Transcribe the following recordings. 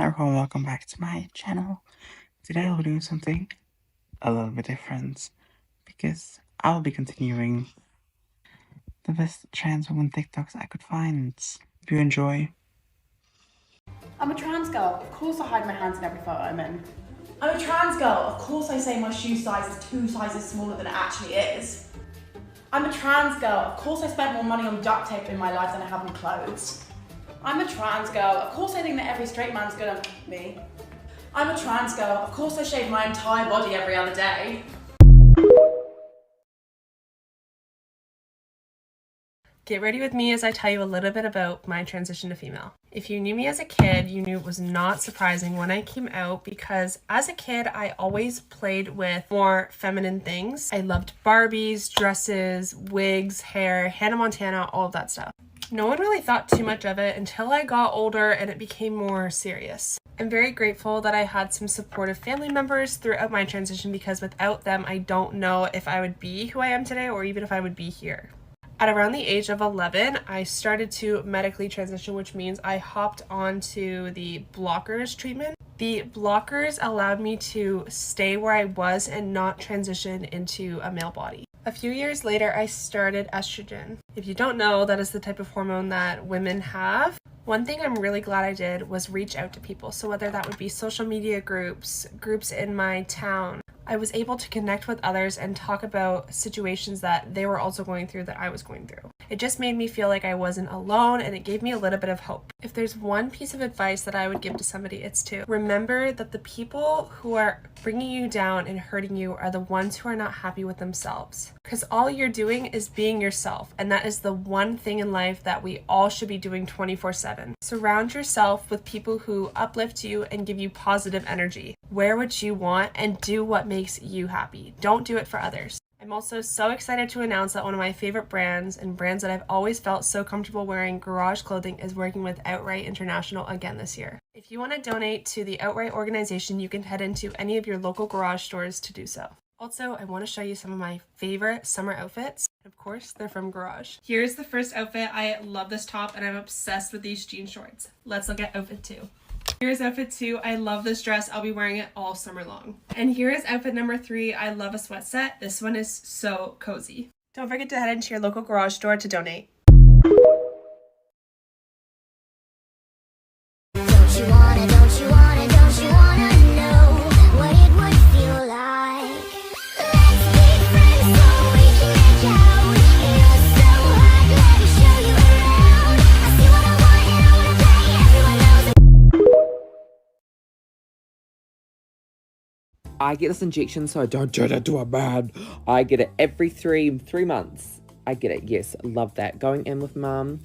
Hi everyone, welcome back to my channel. Today I'll be doing something a little bit different because I'll be continuing the best trans woman TikToks I could find. If you enjoy. I'm a trans girl. Of course I hide my hands in every photo I'm in. I'm a trans girl. Of course I say my shoe size is 2 sizes smaller than it actually is. I'm a trans girl. Of course I spent more money on duct tape in my life than I have on clothes. I'm a trans girl. Of course I think that every straight man's gonna me. I'm a trans girl. Of course I shave my entire body every other day. Get ready with me as I tell you a little bit about my transition to female. If you knew me as a kid, you knew it was not surprising when I came out because as a kid, I always played with more feminine things. I loved Barbies, dresses, wigs, hair, Hannah Montana, all of that stuff. No one really thought too much of it until I got older and it became more serious. I'm very grateful that I had some supportive family members throughout my transition because without them, I don't know if I would be who I am today or even if I would be here. At around the age of 11, I started to medically transition, which means I hopped onto the blockers treatment. The blockers allowed me to stay where I was and not transition into a male body. A few years later, I started estrogen. If you don't know, that is the type of hormone that women have. One thing I'm really glad I did was reach out to people. So whether that would be social media groups in my town, I was able to connect with others and talk about situations that they were also going through that I was going through. It just made me feel like I wasn't alone and it gave me a little bit of hope. If there's one piece of advice that I would give to somebody, it's to remember that the people who are bringing you down and hurting you are the ones who are not happy with themselves. Because all you're doing is being yourself, and that is the one thing in life that we all should be doing 24/7. Surround yourself with people who uplift you and give you positive energy. Wear what you want and do what makes you happy. Don't do it for others. I'm also so excited to announce that one of my favorite brands and brands that I've always felt so comfortable wearing garage clothing is working with Outright International again this year. If you want to donate to the Outright organization, you can head into any of your local garage stores to do so. Also, I want to show you some of my favorite summer outfits. Of course, they're from Garage. Here's the first outfit. I love this top and I'm obsessed with these jean shorts. Let's look at outfit 2. Here's outfit 2. I love this dress. I'll be wearing it all summer long. And here is outfit number 3. I love a sweat set. This one is so cozy. Don't forget to head into your local garage store to donate. Don't you wanna know what it would feel like? Let's be friends so we can make out. You're so hot, let me show you around. I see what I want and I wanna play, everyone knows it. I get this injection so I don't turn into a man. I get it every three months. I get it, yes, love that. Going in with mum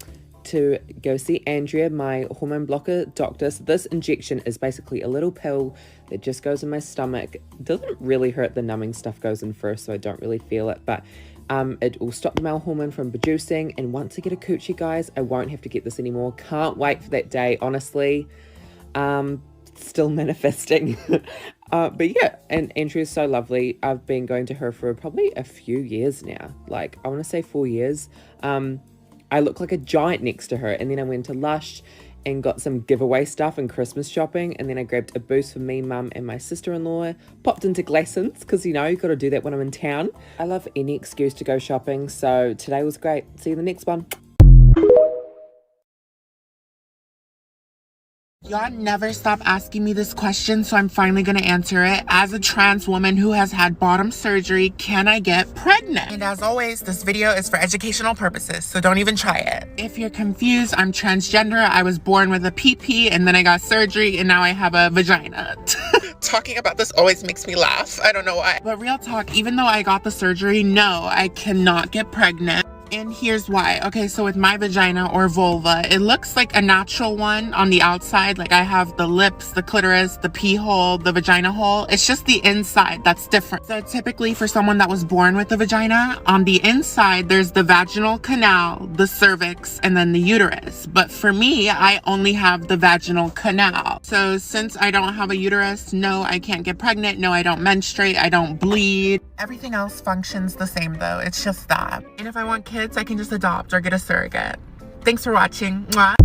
to go see Andrea, my hormone blocker doctor. So this injection is basically a little pill that just goes in my stomach. Doesn't really hurt, the numbing stuff goes in first, so I don't really feel it, but it will stop the male hormone from producing. And once I get a coochie, guys, I won't have to get this anymore. Can't wait for that day, honestly. Still manifesting. But yeah, and Andrea's so lovely. I've been going to her for probably a few years now, like I want to say 4 years. I look like a giant next to her. And then I went to Lush and got some giveaway stuff and Christmas shopping, and then I grabbed a boost for me, mum, and my sister-in-law. Popped into Glassons because, you know, you got to do that when I'm in town. I love any excuse to go shopping, so today was great. See you in the next one. Y'all never stop asking me this question, so I'm finally gonna answer it. As a trans woman who has had bottom surgery, can I get pregnant? And as always, this video is for educational purposes, so don't even try it. If you're confused, I'm transgender. I was born with a PP and then I got surgery and now I have a vagina. Talking about this always makes me laugh. I don't know why. But real talk, even though I got the surgery, no, I cannot get pregnant. And here's why. Okay, so with my vagina or vulva, it looks like a natural one on the outside. Like I have the lips, the clitoris, the pee hole, the vagina hole. It's just the inside that's different. So typically for someone that was born with a vagina, on the inside, there's the vaginal canal, the cervix, and then the uterus. But for me, I only have the vaginal canal. So since I don't have a uterus, no, I can't get pregnant. No, I don't menstruate. I don't bleed. Everything else functions the same though. It's just that. And if I want kids, I can just adopt or get a surrogate. Thanks for watching. Mwah.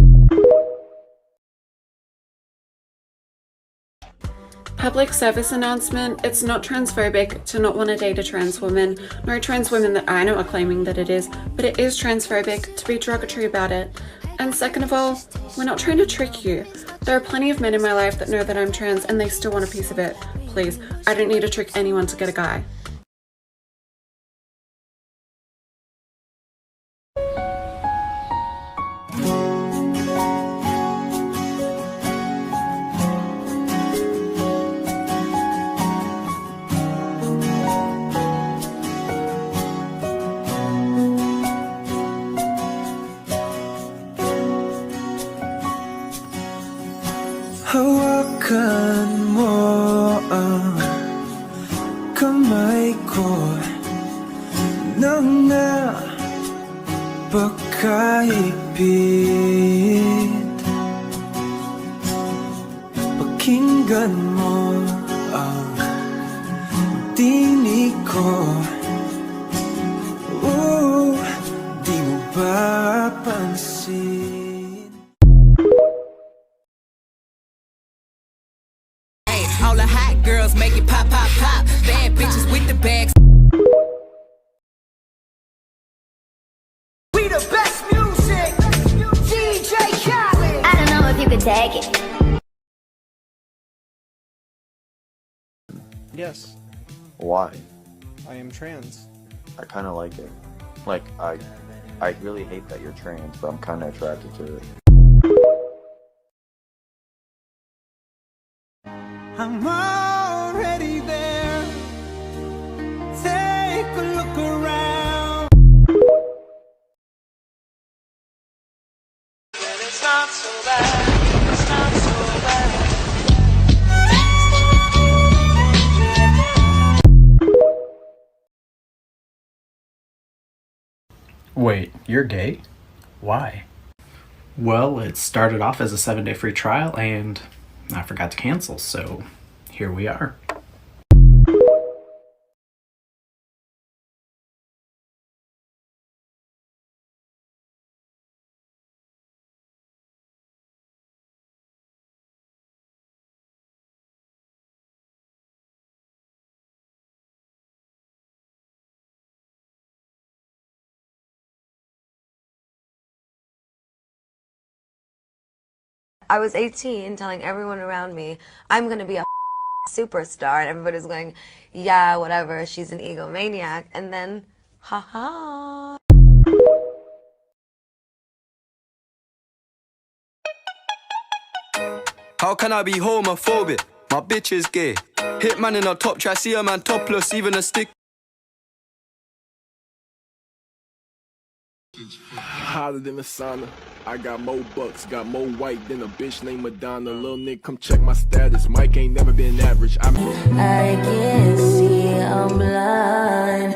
Public service announcement, it's not transphobic to not want to date a trans woman. No trans women that I know are claiming that it is, but it is transphobic to be derogatory about it. And second of all, we're not trying to trick you. There are plenty of men in my life that know that I'm trans and they still want a piece of it. Please, I don't need to trick anyone to get a guy. Hawakan mo ang kamay ko nang napakaipit. Pakinggan mo ang tinig ko. Di mo ba pansin? All the hot girls make it pop, pop, pop. Bad bitches with the bags. We the best music. DJ Khaled. I don't know if you could take it. Yes, Why? I am trans. I kind of like it. Like, I really hate that you're trans, but I'm kind of attracted to it. I'm already there. Take a look around. It's not so bad. It's not so bad. Wait, you're gay? Why? Well, it started off as a 7-day free trial and I forgot to cancel, so here we are. I was 18 telling everyone around me, I'm going to be a superstar. And everybody's going, yeah, whatever, she's an egomaniac. And then, haha. How can I be homophobic? My bitch is gay. Hit man in a top try, see a man topless, even a stick. Hotter than a sauna. I got more bucks, got more white than a bitch named Madonna. Lil' Nick, come check my status. Mike ain't never been average. I can see I'm blind.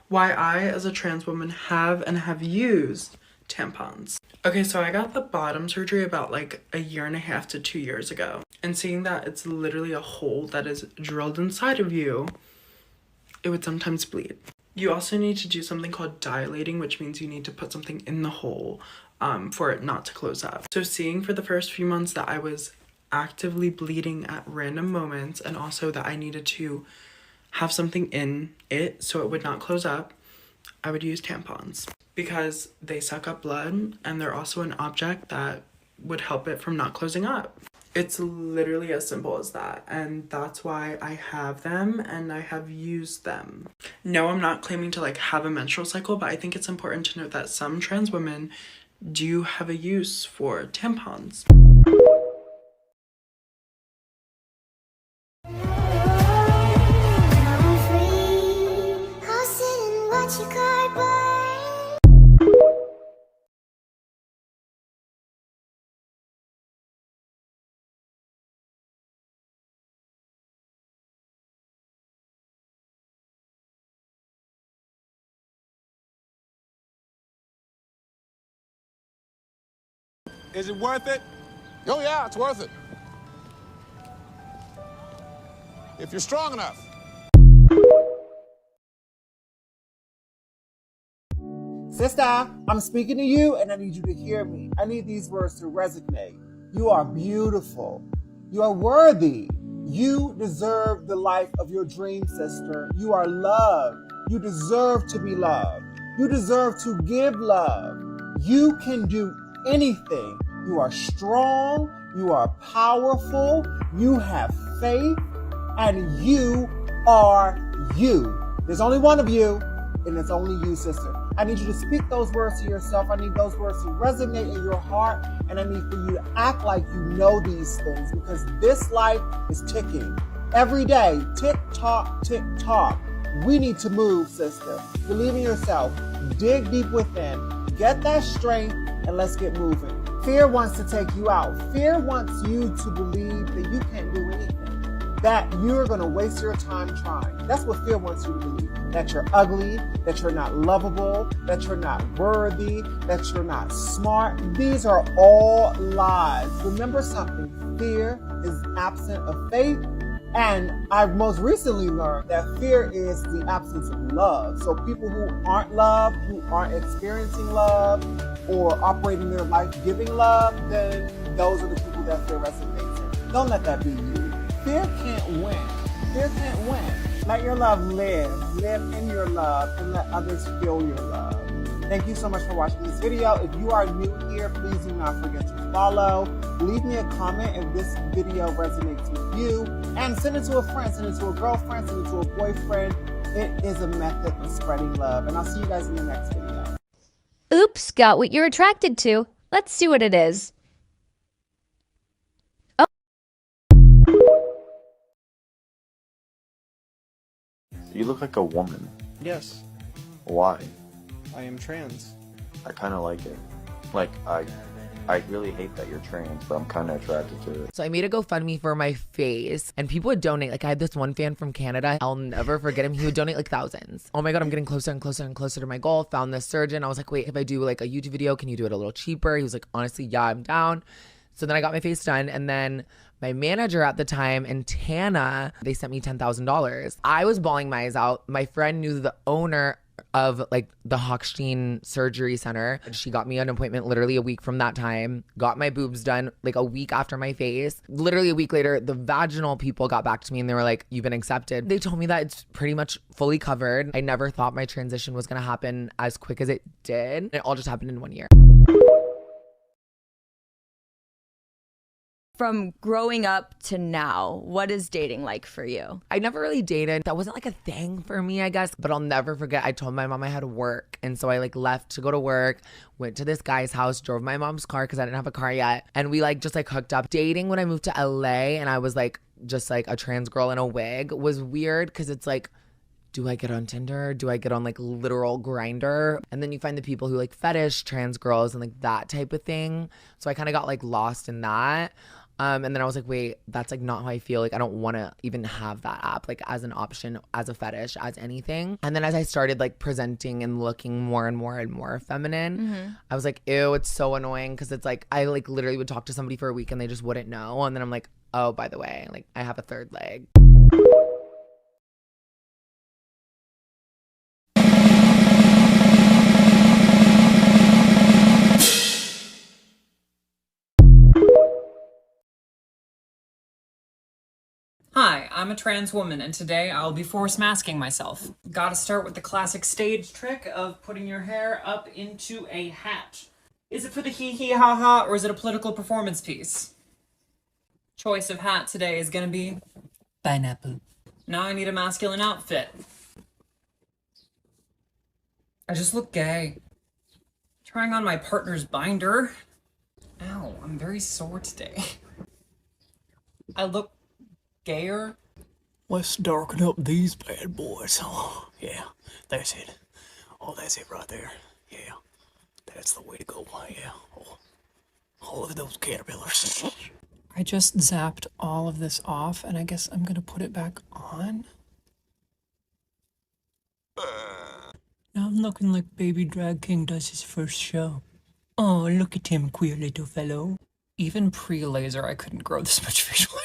Why I, as a trans woman, have used tampons. Okay, so I got the bottom surgery about like a year and a half to 2 years ago. And seeing that it's literally a hole that is drilled inside of you, it would sometimes bleed. You also need to do something called dilating, which means you need to put something in the hole for it not to close up. So seeing for the first few months that I was actively bleeding at random moments, and also that I needed to have something in it so it would not close up, I would use tampons because they suck up blood and they're also an object that would help it from not closing up. It's literally as simple as that, and that's why I have them and I have used them. No, I'm not claiming to like have a menstrual cycle, but I think it's important to note that some trans women do have a use for tampons. Is it worth it? Oh yeah, it's worth it. If you're strong enough. Sister, I'm speaking to you and I need you to hear me. I need these words to resonate. You are beautiful. You are worthy. You deserve the life of your dream, sister. You are loved. You deserve to be loved. You deserve to give love. You can do anything. You are strong. You are powerful. You have faith. And you are you. There's only one of you, and it's only you, sister. I need you to speak those words to yourself. I need those words to resonate in your heart, and I need for you to act like you know these things, because this life is ticking. Every day, tick tock, tick tock. We need to move, sister. Believe in yourself. Dig deep within. Get that strength, and let's get moving. Fear wants to take you out. Fear wants you to believe that you can't do anything, that you're going to waste your time trying. That's what fear wants you to believe. That you're ugly, that you're not lovable, that you're not worthy, that you're not smart. These are all lies. Remember something, fear is absent of faith. And I've most recently learned that fear is the absence of love. So people who aren't loved, who aren't experiencing love, or operating their life giving love, then those are the people that fear resonates in. Don't let that be you. Fear can't win. Fear can't win. Let your love live. Live in your love and let others feel your love. Thank you so much for watching this video. If you are new here, please do not forget to follow. Leave me a comment if this video resonates with you. And send it to a friend, send it to a girlfriend, send it to a boyfriend. It is a method of spreading love. And I'll see you guys in the next video. Oops, got what you're attracted to. Let's see what it is. You look like a woman. Yes, Why? I am trans. I kind of like it. Like, I really hate that you're trans, but I'm kind of attracted to it. So I made a GoFundMe for my face, and people would donate. Like, I had this one fan from Canada. I'll never forget him. He would donate like thousands. Oh my God, I'm getting closer and closer and closer to my goal. Found this surgeon. I was like, wait, if I do like a YouTube video, can you do it a little cheaper? He was like, honestly, yeah, I'm down. So then I got my face done, and then my manager at the time and Tana, they sent me $10,000. I was bawling my eyes out. My friend knew the owner of like the Hochstein Surgery Center. She got me an appointment literally a week from that time, got my boobs done like a week after my face. Literally a week later, the vaginal people got back to me and they were like, you've been accepted. They told me that it's pretty much fully covered. I never thought my transition was gonna happen as quick as it did. It all just happened in 1 year. From growing up to now, what is dating like for you? I never really dated. That wasn't like a thing for me, I guess. But I'll never forget, I told my mom I had to work. And so I like left to go to work, went to this guy's house, drove my mom's car because I didn't have a car yet. And we like just like hooked up. Dating when I moved to LA and I was like just like a trans girl in a wig was weird because it's like, do I get on Tinder? Do I get on like literal Grinder? And then you find the people who like fetish trans girls and like that type of thing. So I kind of got like lost in that. And then I was like, wait, that's like not how I feel. Like, I don't want to even have that app like as an option, as a fetish, as anything. And then as I started like presenting and looking more and more and more feminine, I was like, ew, it's so annoying. Cause it's like, I like literally would talk to somebody for a week and they just wouldn't know. And then I'm like, oh, by the way, like I have a third leg. Hi, I'm a trans woman, and today I'll be force masking myself. Gotta start with the classic stage trick of putting your hair up into a hat. Is it for the hee hee ha ha, or is it a political performance piece? Choice of hat today is gonna be pineapple. Now I need a masculine outfit. I just look gay. Trying on my partner's binder. Ow, I'm very sore today. I look gayer. Let's darken up these bad boys. Oh, yeah, that's it. Oh, that's it right there. Yeah, that's the way to go. Yeah. Oh, look at those caterpillars. I just zapped all of this off, and I guess I'm gonna put it back on. Now I'm looking like Baby Drag King does his first show. Oh, look at him, queer little fellow. Even pre-laser, I couldn't grow this much facial hair.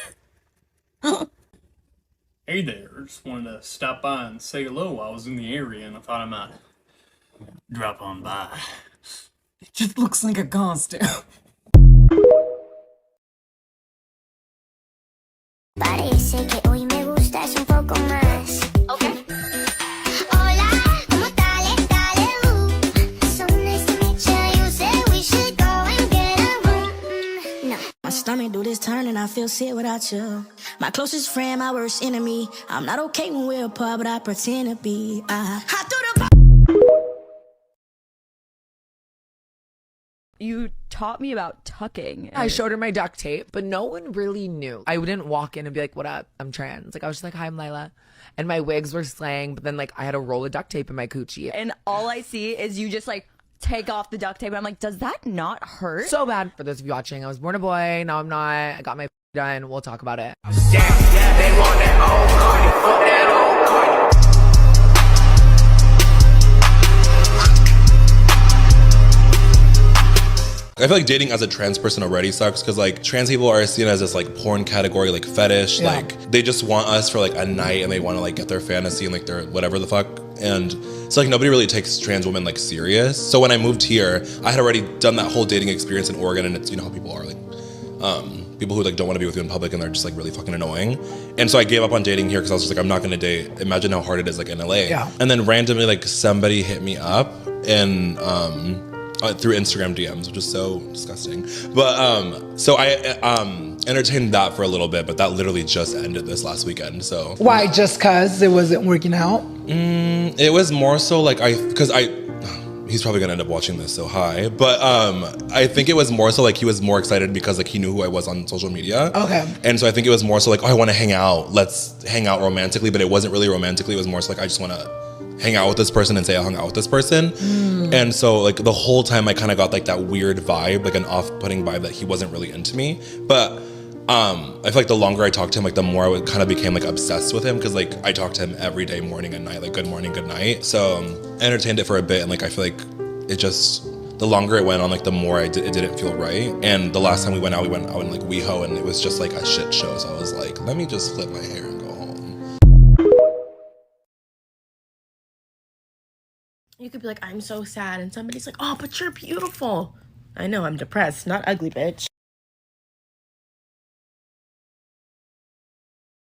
Hey there, just wanted to stop by and say hello while I was in the area, and I thought I might drop on by. It just looks like a costume. Parece que hoy me gustas un poco más. Okay. Hola, ¿cómo dale, dale, So nice to meet you. You said we should go and get a room. No. My stomach do this turn and I feel sick without you. My closest friend, my worst enemy. I'm not okay when we're apart, but I pretend to be. I threw the You taught me about tucking. I showed her my duct tape, but no one really knew. I wouldn't walk in and be like, what up? I'm trans. Like, I was just like, hi, I'm Lila. And my wigs were slang, but then like I had a roll of duct tape in my coochie. And all I see is you just like take off the duct tape. And I'm like, does that not hurt? So bad. For those of you watching, I was born a boy. Now I'm not. I got my done. We'll talk about it. Yeah, they want that old Cardi, fuck that old Cardi. I feel like dating as a trans person already sucks because like trans people are seen as this like porn category, like fetish. Yeah. Like they just want us for like a night and they want to like get their fantasy and like their whatever the fuck. And so like nobody really takes trans women like serious. So when I moved here, I had already done that whole dating experience in Oregon, and it's, you know how people are, like people who like don't want to be with you in public and they're just like really fucking annoying. And so I gave up on dating here because I was just like, I'm not gonna date. Imagine how hard it is like in LA. Yeah. And then randomly like somebody hit me up and through Instagram DMs, which is so disgusting. But so I entertained that for a little bit, but that literally just ended this last weekend. So why? Just cause it wasn't working out? It was more so like he's probably gonna end up watching this, so hi. But I think it was more so like he was more excited because like he knew who I was on social media. Okay. And so I think it was more so like, oh, I want to hang out. Let's hang out romantically, but it wasn't really romantically. It was more so like I just want to hang out with this person and say I hung out with this person. And so like the whole time I kind of got like that weird vibe, like an off-putting vibe that he wasn't really into me. But I feel like the longer I talked to him, like the more I kind of became like obsessed with him, because like I talked to him every day, morning and night, like good morning, good night. So I entertained it for a bit, and like I feel like it just, the longer it went on, like the more it didn't feel right. And the last time we went out in like WeHo, and it was just like a shit show. So I was like, let me just flip my hair and go home. You could be like, I'm so sad, and somebody's like, oh, but you're beautiful. I know, I'm depressed, not ugly, bitch.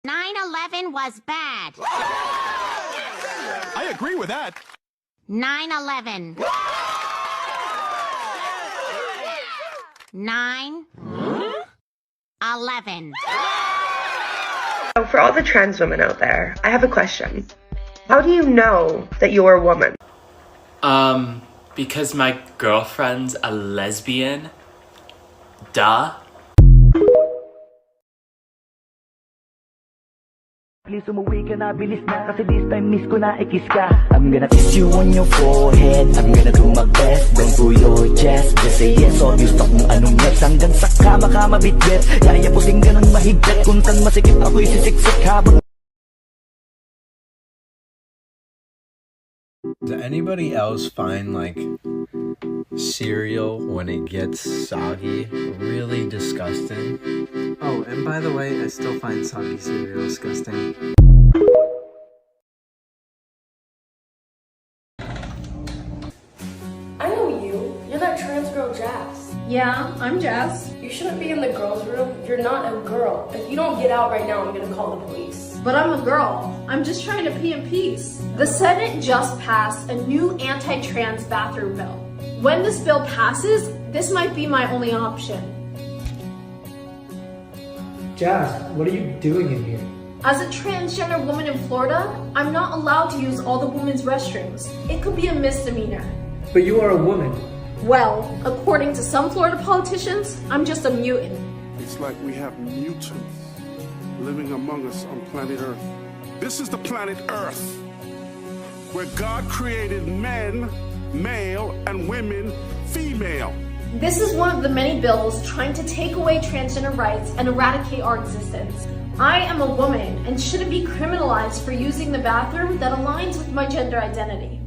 9/11 was bad. I agree with that. 9/11. 9/11. So for all the trans women out there, I have a question. How do you know that you're a woman? Because my girlfriend's a lesbian. Duh. Please umuwi ka na, bilis na, kasi this time miss ko na, ikis ka. I'm gonna kiss you on your forehead, I'm gonna do my best, down to your chest. Just say yes, obvious talk kung anong yes. Hanggang sa kama ka mabitbit, yayapusing ka ng mahigpit. Kung tan masikip ako'y sisiksik habang. Does anybody else find like cereal when it gets soggy really disgusting? Oh, and by the way, I still find soggy cereal disgusting. I know you. You're that trans girl, Jazz. Yeah, I'm Jazz. You shouldn't be in the girls' room. You're not a girl. If you don't get out right now, I'm gonna call the police. But I'm a girl. I'm just trying to pee in peace. The Senate just passed a new anti-trans bathroom bill. When this bill passes, this might be my only option. Jazz, what are you doing in here? As a transgender woman in Florida, I'm not allowed to use all the women's restrooms. It could be a misdemeanor. But you are a woman. Well, according to some Florida politicians, I'm just a mutant. It's like we have mutants living among us on planet Earth. This is the planet Earth, where God created men, male, and women, female. This is one of the many bills trying to take away transgender rights and eradicate our existence. I am a woman and shouldn't be criminalized for using the bathroom that aligns with my gender identity.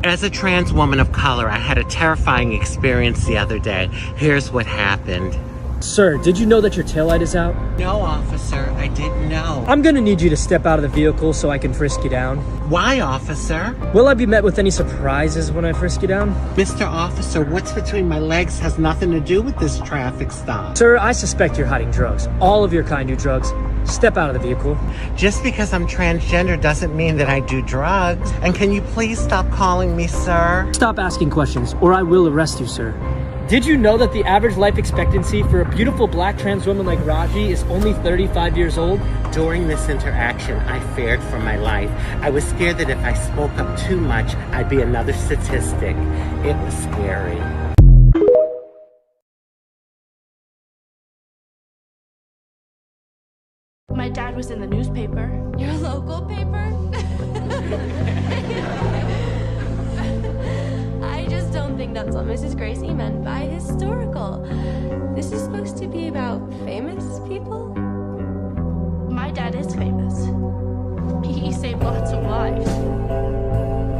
As a trans woman of color, I had a terrifying experience the other day. Here's what happened. Sir, did you know that your taillight is out? No, officer, I didn't know. I'm gonna need you to step out of the vehicle so I can frisk you down. Why, officer? Will I be met with any surprises when I frisk you down? Mr. Officer, what's between my legs has nothing to do with this traffic stop. Sir, I suspect you're hiding drugs. All of your kind do drugs. Step out of the vehicle. Just because I'm transgender doesn't mean that I do drugs. And can you please stop calling me sir? Stop asking questions, or I will arrest you, sir. Did you know that the average life expectancy for a beautiful black trans woman like Raji is only 35 years old? During this interaction, I feared for my life. I was scared that if I spoke up too much, I'd be another statistic. It was scary. My dad was in the newspaper. Your local paper? I just don't think that's what Mrs. Gracie meant by historical. This is supposed to be about famous people? My dad is famous. He saved lots of lives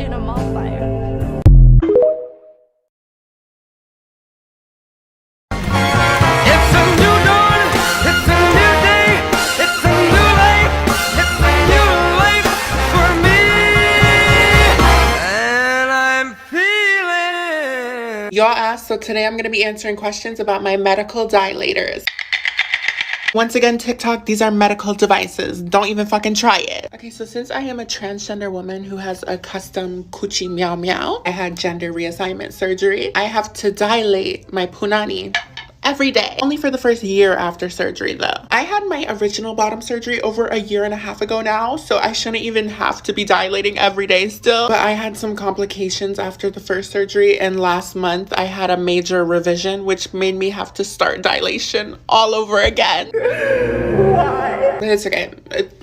in a mall fire. Y'all asked, so today I'm going to be answering questions about my medical dilators. Once again, TikTok, these are medical devices. Don't even fucking try it. Okay, so since I am a transgender woman who has a custom coochie meow meow, I had gender reassignment surgery. I have to dilate my punani every day. Only for the first year after surgery though. I had my original bottom surgery over a year and a half ago now, so I shouldn't even have to be dilating every day still. But I had some complications after the first surgery, and last month I had a major revision which made me have to start dilation all over again. Why? It's okay.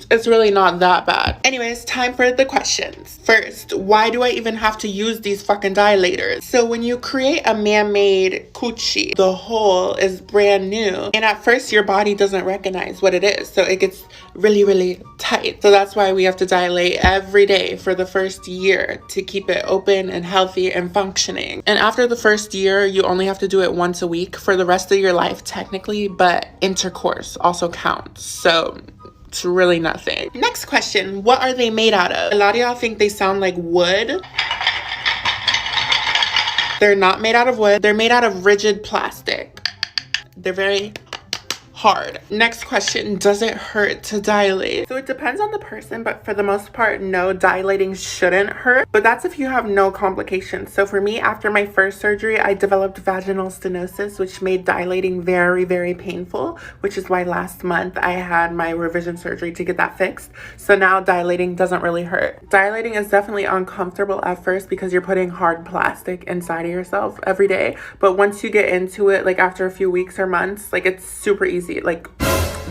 It's really not that bad. Anyways, time for the questions. First, why do I even have to use these fucking dilators? So when you create a man-made coochie, the hole is brand new, and at first your body doesn't recognize what it is, so it gets really, really tight. So that's why we have to dilate every day for the first year to keep it open and healthy and functioning. And after the first year, you only have to do it once a week for the rest of your life technically, but intercourse also counts. So it's really nothing. Next question, what are they made out of? A lot of y'all think they sound like wood. They're not made out of wood. They're made out of rigid plastic. They're very hard. Next question, does it hurt to dilate? So it depends on the person, but for the most part, no, dilating shouldn't hurt, but that's if you have no complications. So for me, after my first surgery, I developed vaginal stenosis, which made dilating very, very painful, which is why last month I had my revision surgery to get that fixed. So now dilating doesn't really hurt. Dilating is definitely uncomfortable at first because you're putting hard plastic inside of yourself every day, but once you get into it, like after a few weeks or months, like it's super easy. Like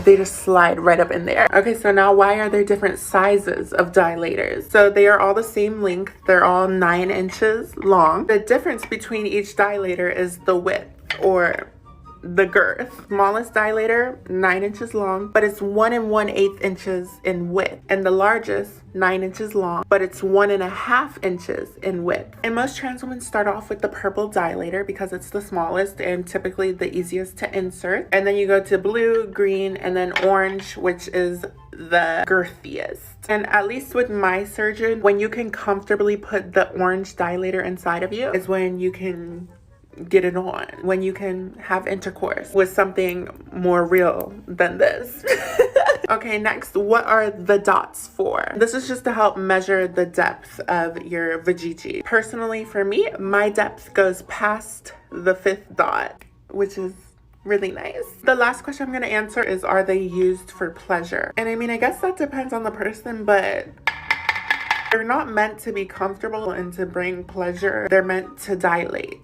they just slide right up in there. Okay, so now why are there different sizes of dilators? So they are all the same length. They're all 9 inches long. The difference between each dilator is the width or the girth. Smallest dilator, 9 inches long, but it's 1 1/8 inches in width. And the largest, 9 inches long, but it's 1 1/2 inches in width. And most trans women start off with the purple dilator because it's the smallest and typically the easiest to insert. And then you go to blue, green, and then orange, which is the girthiest. And at least with my surgeon, when you can comfortably put the orange dilator inside of you is when you can get it on, when you can have intercourse with something more real than this. Okay, next, what are the dots for? This is just to help measure the depth of your vajiji. Personally, for me, my depth goes past the 5th dot, which is really nice. The last question I'm gonna answer is, are they used for pleasure? And I mean, I guess that depends on the person, but they're not meant to be comfortable and to bring pleasure. They're meant to dilate.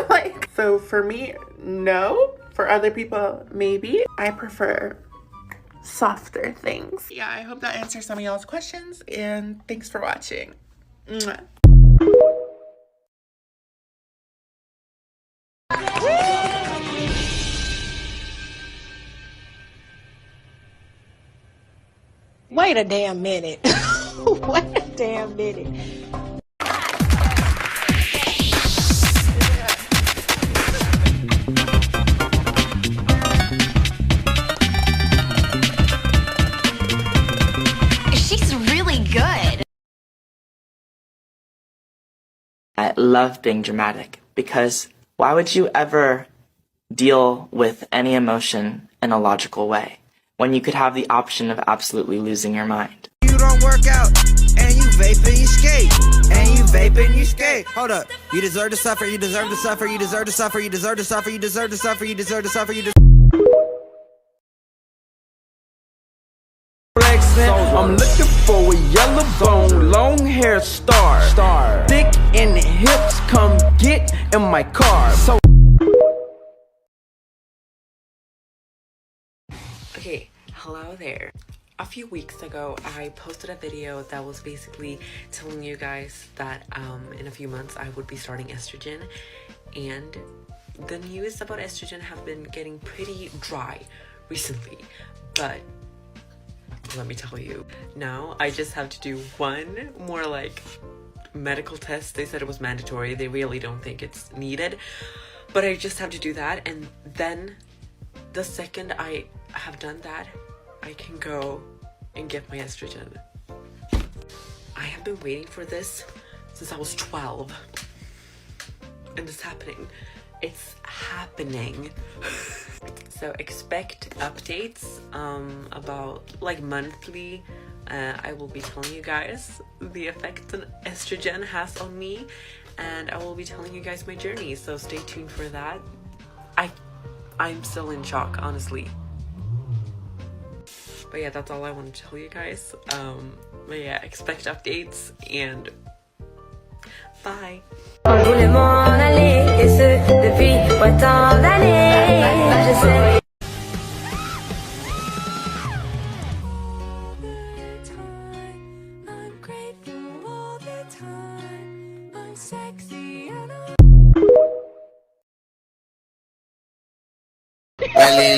Like, so for me, no. For other people, maybe. I prefer softer things. Yeah, I hope that answers some of y'all's questions, and thanks for watching. Mwah. Wait a damn minute. Wait a damn minute. I love being dramatic because why would you ever deal with any emotion in a logical way when you could have the option of absolutely losing your mind? You don't work out and you vape and you skate. And you vape and you skate. Hold up. You deserve to suffer, you deserve to suffer, you deserve to suffer, you deserve to suffer, you deserve to suffer, you deserve to suffer, you deserve I'm looking for a yellow bone, long hair star. Thick in the hips, come get in my car. So Okay, hello there. A few weeks ago, I posted a video that was basically telling you guys that in a few months I would be starting estrogen, and the news about estrogen have been getting pretty dry recently, but let me tell you, now I just have to do one more like medical test. They said it was mandatory. They really don't think it's needed, but I just have to do that, and then the second I have done that, I can go and get my estrogen. I have been waiting for this since I was 12, and it's happening. It's happening. So expect updates about like monthly. I will be telling you guys the effects an estrogen has on me, and I will be telling you guys my journey, so stay tuned for that. I'm still in shock, honestly. But yeah, that's all I want to tell you guys. But yeah, expect updates, and bye.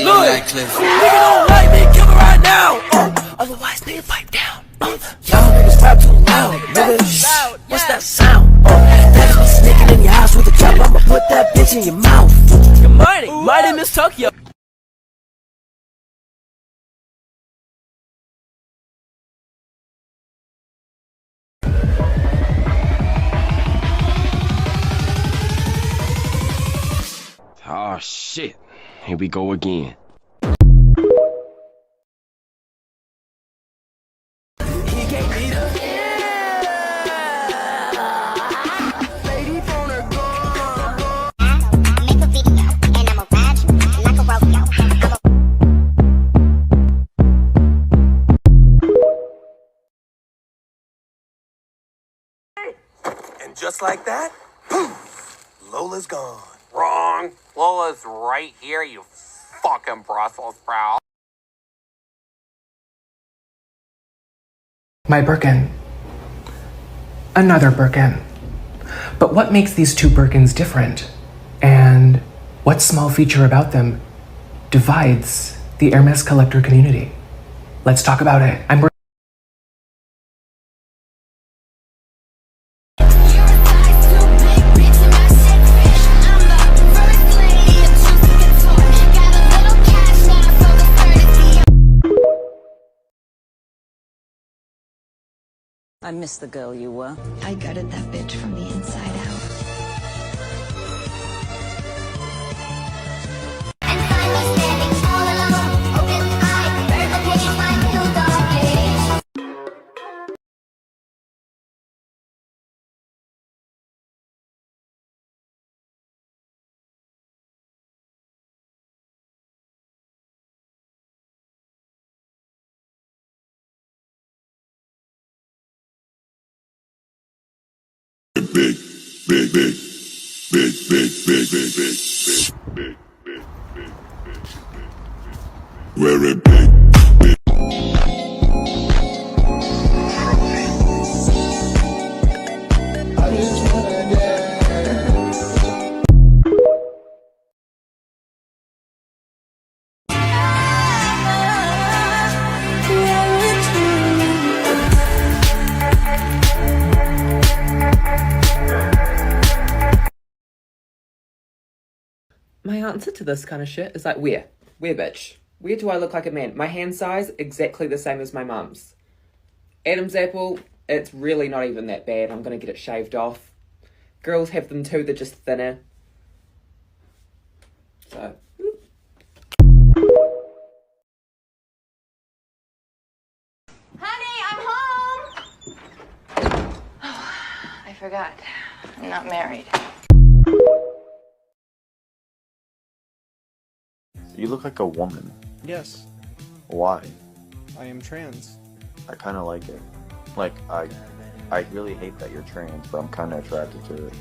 look, nigga don't like me, kill me right now. Otherwise, nigga pipe down. Y'all niggas rap too loud, nigga. Shh, what's that sound? That's me sneaking in your house with a chopper. I'ma put that bitch in your mouth. Good morning, my name is Tokyo. Oh shit, here we go again. And just like that, Lola's gone. Wrong. Lola's right here, you fucking Brussels sprout. My Birkin. Another Birkin. But what makes these two Birkins different? And what small feature about them divides the Hermes collector community? Let's talk about it. I miss the girl you were. I gutted that bitch from the inside out. And find me standing all alone, open-eyed, burn the page, my new dog days. Very big. My answer to this kind of shit is like, where? Where, bitch? Where do I look like a man? My hand size, exactly the same as my mum's. Adam's apple, it's really not even that bad. I'm gonna get it shaved off. Girls have them too, they're just thinner. So. Honey, I'm home! I forgot. I'm not married. You look like a woman. Yes, Why? I am trans. I kind of like it. Like, I really hate that you're trans, but I'm kind of attracted to it.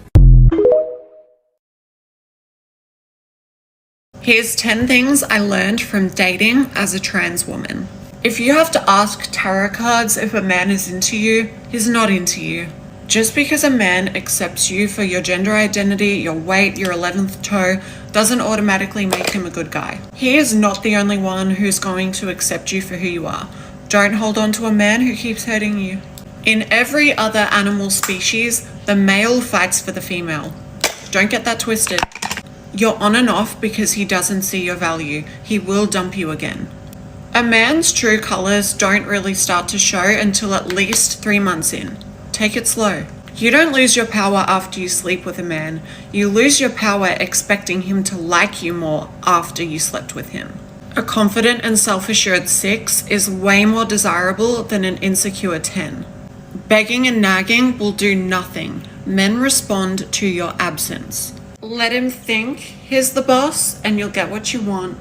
Here's 10 things I learned from dating as a trans woman. If you have to ask tarot cards if a man is into you, he's not into you. Just because a man accepts you for your gender identity, your weight, your 11th toe, doesn't automatically make him a good guy. He is not the only one who's going to accept you for who you are. Don't hold on to a man who keeps hurting you. In every other animal species, the male fights for the female. Don't get that twisted. You're on and off because he doesn't see your value. He will dump you again. A man's true colors don't really start to show until at least 3 months in. Take it slow. You don't lose your power after you sleep with a man. You lose your power expecting him to like you more after you slept with him. A confident and self-assured 6 is way more desirable than an insecure 10. Begging and nagging will do nothing. Men respond to your absence. Let him think he's the boss and you'll get what you want.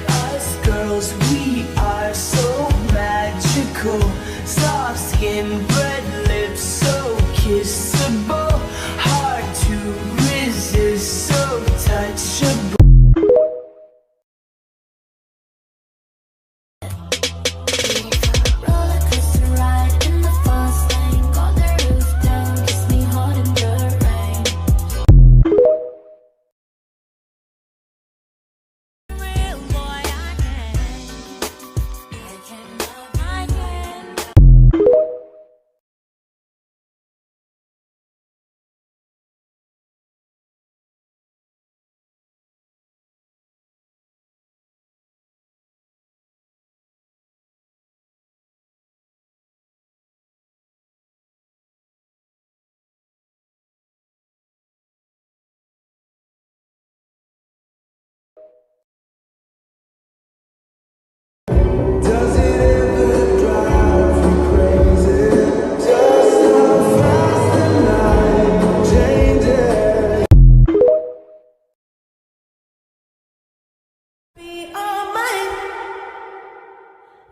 Us girls, we are so magical. Soft skin, red lips, so kissable. Hard to resist, so touchable.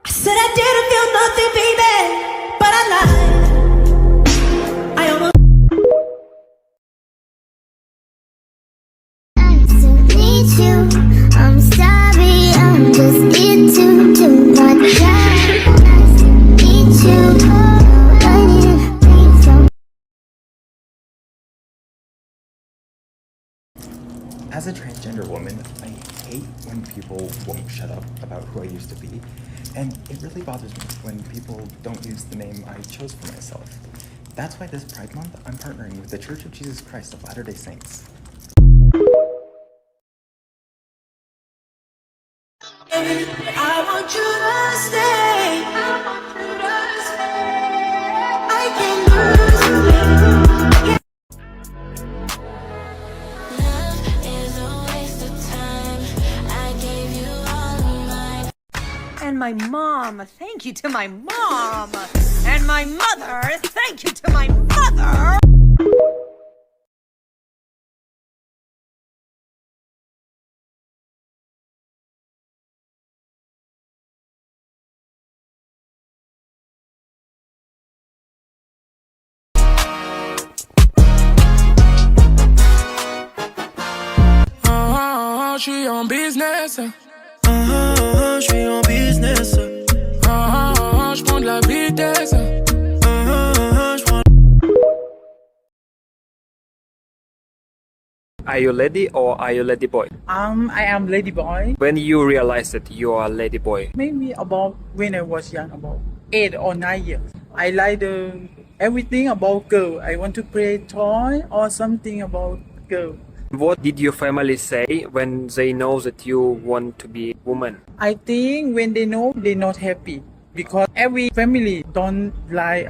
Said I didn't feel nothing, baby, but I lied. I almost Need you. I'm sorry, I'm just into too much. Need you. I need some. As a transgender woman, I hate when people won't shut up about who I used to be, and it really bothers me when people don't use the name I chose for myself. That's why this Pride Month, I'm partnering with the Church of Jesus Christ of Latter-day Saints. I want you to stay. I want you to stay. I can't lose you. Love is a waste of time. I gave you all of mine. And my mom, thank you to my mom. And my mother, thank you to my mother. Je suis en business. Je suis en business. Je prends de la vitesse. Are you lady or are you lady boy? I am lady boy. When you realize that you are lady boy? Maybe about when I was young, about 8 or 9 years. I like everything about girl. I want to play toy or something about girl. What did your family say when they know that you want to be woman? I think when they know, they're not happy. because every family don't like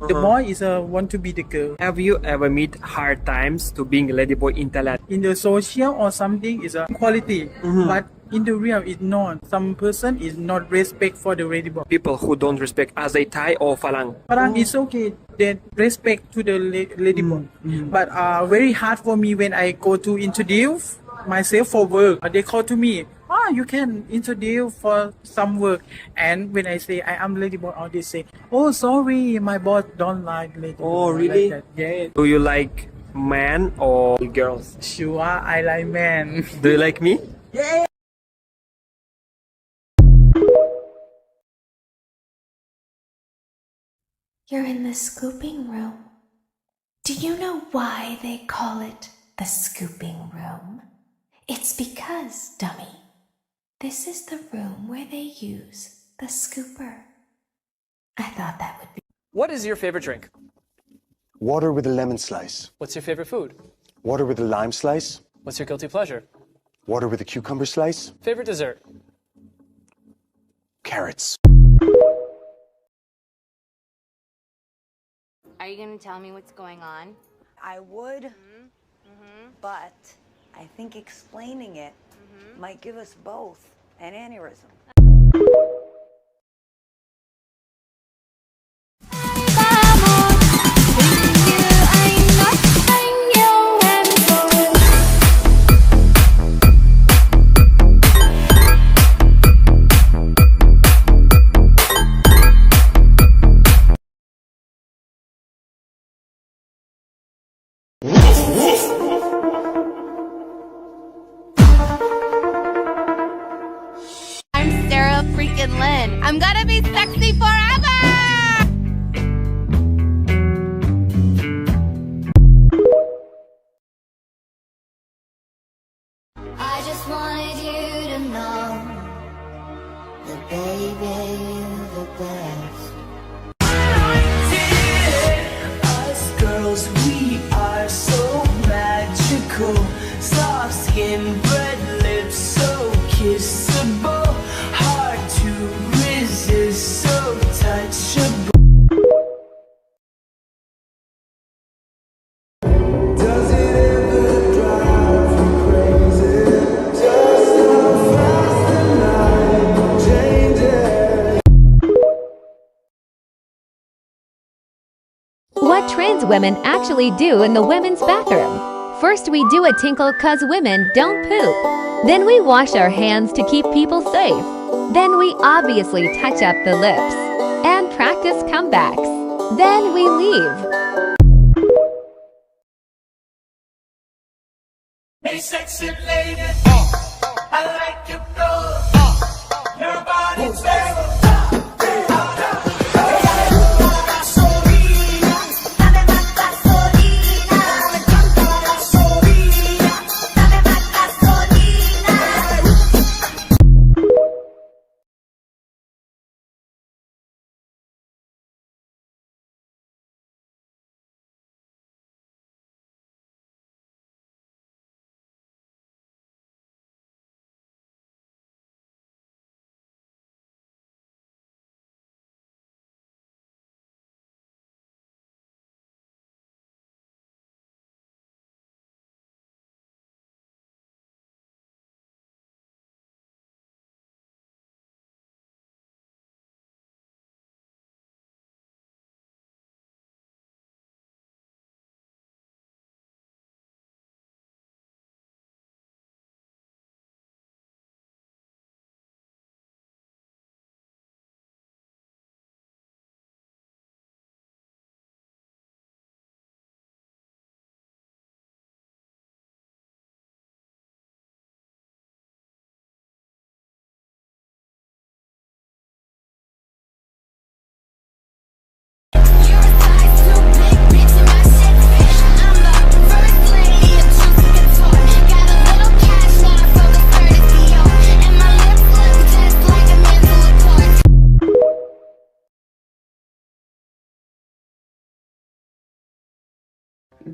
the boy is want to be the girl. Have you ever meet hard times to being a ladyboy in Thailand? In the social or something is a quality, but in the real it's not. Some person is not respect for the ladyboy. People who don't respect as a Thai or Falang. Parang it's okay, they respect to the ladyboy, but very hard for me when I go to introduce myself for work. They call to me, you can introduce for some work, and when I say I am ladyboy, or they say, oh sorry, my boss don't like ladyboy. Oh really? Like that. Yeah. Do you like man or girls? Sure, I like men. Do you like me? Yeah. You're in the scooping room. Do you know why they call it the scooping room? It's because, dummy, this is the room where they use the scooper. I thought that would be. What is your favorite drink? Water with a lemon slice. What's your favorite food? Water with a lime slice. What's your guilty pleasure? Water with a cucumber slice. Favorite dessert? Carrots. Are you going to tell me what's going on? I would, but I think explaining it might give us both an aneurysm. I'm Sarah freaking Lynn. I'm gonna be sexy forever! I just wanted you to know that baby, you're the best. Us girls, we are so magical. Soft skin, red lips, so kissable. Hard to resist, so touchable. Does it ever drive you crazy? Just how fast the night changes. What trans women actually do in the women's bathroom. First we do a tinkle cause women don't poop. Then we wash our hands to keep people safe. Then we obviously touch up the lips. And practice comebacks. Then we leave. Hey sexy lady, I like your clothes, your body's very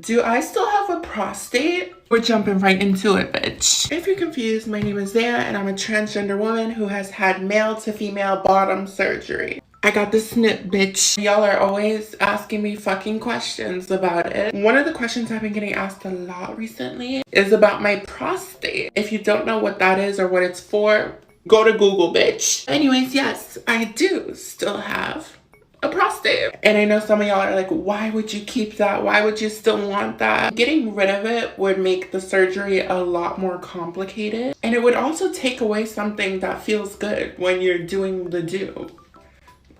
Do I still have a prostate? We're jumping right into it, bitch. If you're confused, my name is Zaya and I'm a transgender woman who has had male to female bottom surgery. I got the snip, bitch. Y'all are always asking me fucking questions about it. One of the questions I've been getting asked a lot recently is about my prostate. If you don't know what that is or what it's for, go to Google, bitch. Anyways, yes, I do still have a prostate. And I know some of y'all are like, why would you keep that? Why would you still want that? Getting rid of it would make the surgery a lot more complicated. And it would also take away something that feels good when you're doing the do.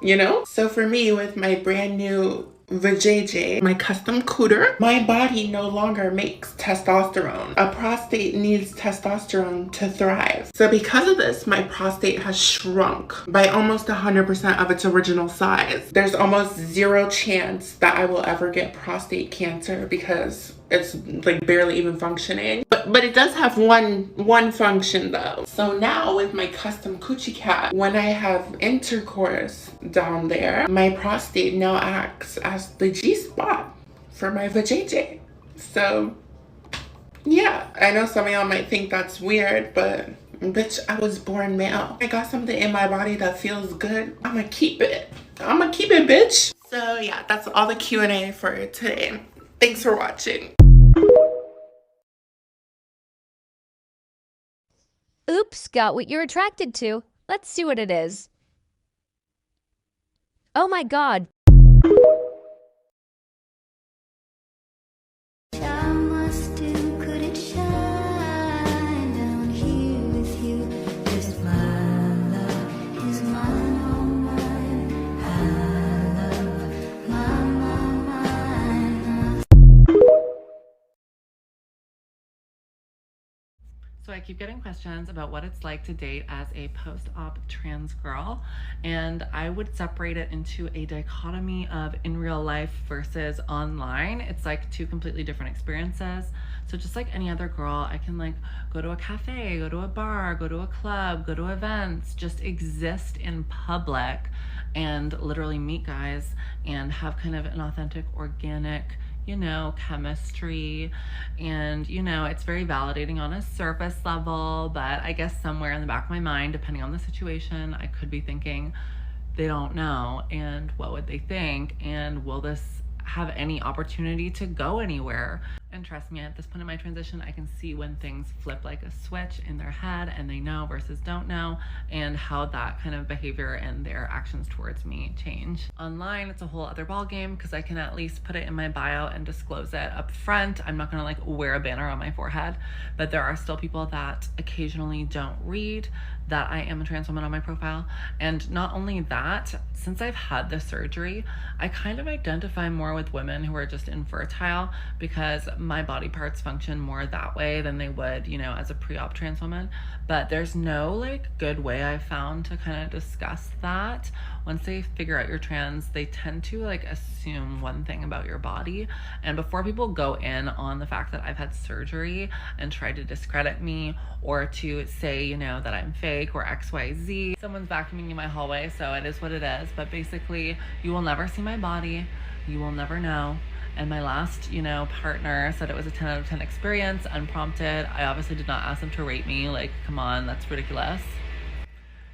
You know? So for me, with my brand new vajayjay, my custom cooter, my body no longer makes testosterone. A prostate needs testosterone to thrive. So because of this, my prostate has shrunk by almost 100% of its original size. There's almost zero chance that I will ever get prostate cancer because it's like barely even functioning. But it does have one function though. So now with my custom coochie cat, when I have intercourse down there, my prostate now acts as the G-spot for my vajayjay. So yeah, I know some of y'all might think that's weird, but bitch, I was born male. I got something in my body that feels good. I'ma keep it. I'ma keep it, bitch. So yeah, that's all the Q&A for today. Thanks for watching. Oops, got what you're attracted to. Let's see what it is. Oh my god. So I keep getting questions about what it's like to date as a post-op trans girl, and I would separate it into a dichotomy of in real life versus online. It's like two completely different experiences. So just like any other girl, I can like go to a cafe, go to a bar, go to a club, go to events, just exist in public and literally meet guys and have kind of an authentic, organic, you know, chemistry. And, you know, it's very validating on a surface level, but I guess somewhere in the back of my mind, depending on the situation, I could be thinking, they don't know, and what would they think, and will this have any opportunity to go anywhere? And trust me, at this point in my transition, I can see when things flip like a switch in their head and they know versus don't know, and how that kind of behavior and their actions towards me change. Online, it's a whole other ballgame because I can at least put it in my bio and disclose it up front. I'm not gonna like wear a banner on my forehead, but there are still people that occasionally don't read that I am a trans woman on my profile. And not only that, since I've had the surgery, I kind of identify more with women who are just infertile because my body parts function more that way than they would, you know, as a pre-op trans woman. But there's no like good way I found to kind of discuss that. Once they figure out you're trans, they tend to like assume one thing about your body. And before people go in on the fact that I've had surgery and try to discredit me or to say, you know, that I'm fake or XYZ, someone's vacuuming in my hallway, so it is what it is. But basically, you will never see my body. You will never know. And my last, you know, partner said it was a 10 out of 10 experience, unprompted. I obviously did not ask them to rate me. Like, come on, that's ridiculous.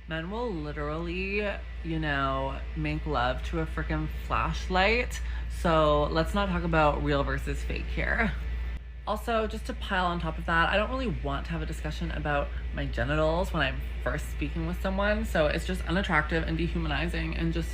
Men will literally, you know, make love to a freaking flashlight. So let's not talk about real versus fake here. Also, just to pile on top of that, I don't really want to have a discussion about my genitals when I'm first speaking with someone. So it's just unattractive and dehumanizing and just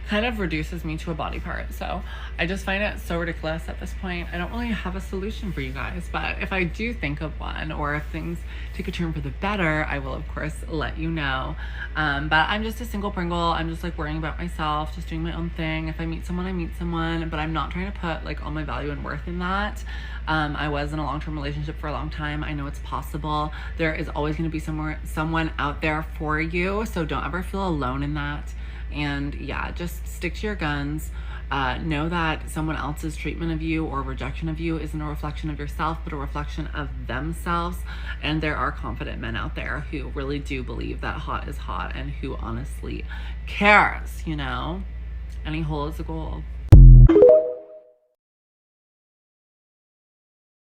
kind of reduces me to a body part. So I just find it so ridiculous at this point. I don't really have a solution for you guys, but if I do think of one, or if things take a turn for the better, I will of course let you know. But I'm just a single Pringle. I'm just like worrying about myself, just doing my own thing. If I meet someone, I meet someone, but I'm not trying to put like all my value and worth in that. I was in a long-term relationship for a long time. I know it's possible. There is always going to be someone out there for you, so don't ever feel alone in that. And yeah, just stick to your guns. Know that someone else's treatment of you or rejection of you isn't a reflection of yourself, but a reflection of themselves. And there are confident men out there who really do believe that hot is hot and who honestly cares, you know? Any hole is a goal.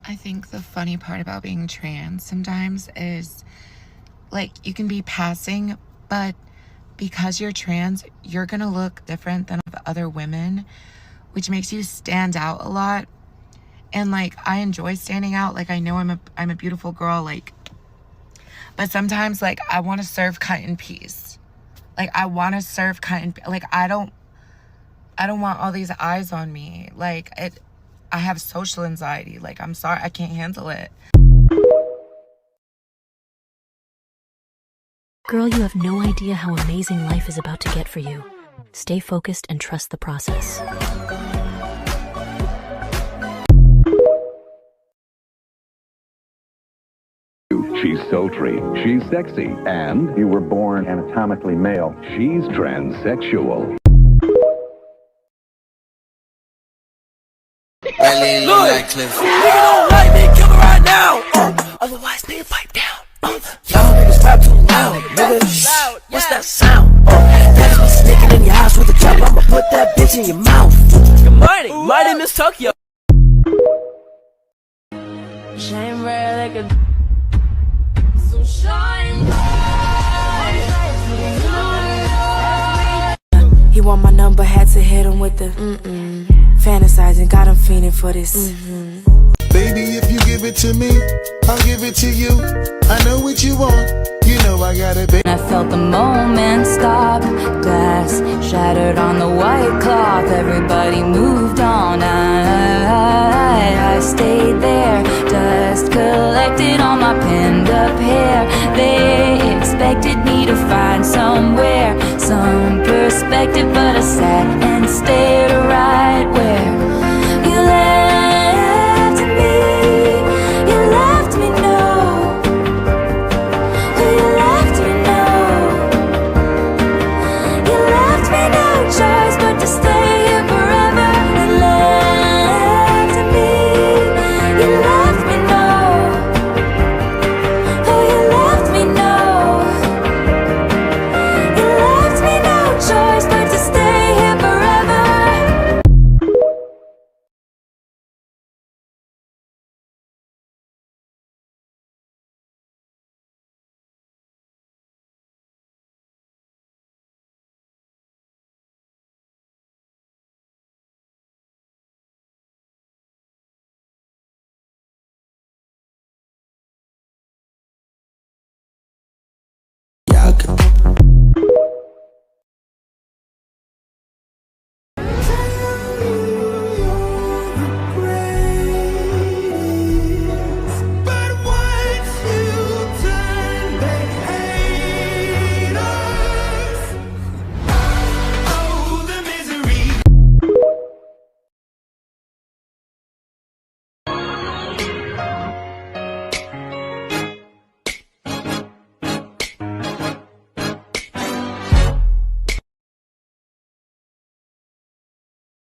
I think the funny part about being trans sometimes is, like, you can be passing, but because you're trans, you're gonna look different than other women, which makes you stand out a lot. And like, I enjoy standing out. Like, I know I'm a beautiful girl, like, but sometimes like I want to serve cut in peace. Like, I want to serve cut in, like, I don't want all these eyes on me. Like, I have social anxiety. Like, I'm sorry, I can't handle it. Girl, you have no idea how amazing life is about to get for you. Stay focused and trust the process. She's sultry, she's sexy, and you were born anatomically male. She's transsexual. Rally like Cliff. Nigga don't like me, kill me right now. Otherwise, nigga, pipe down. Y'all niggas rap too loud, nigga. Shh, what's that sound? That's me sneaking in your house with a chop. I'ma put that bitch in your mouth. Good morning, my name is Tokyo. Shine bright like a. So shine bright. He want my number, had to hit him with the fantasizing, got him fiending for this. Baby, if you give it to me, I'll give it to you. I know what you want, you know I got it, baby. I felt the moment stop, glass shattered on the white cloth. Everybody moved on, I stayed there. Dust collected on my pinned up hair. They expected me to find somewhere some perspective, but I sat and stared right where you left me. You left me, no. You left me, no. You left me no choice but to stay here forever. You left me. You left me, no. Oh, you left me, no. You left me no choice but to stay here forever.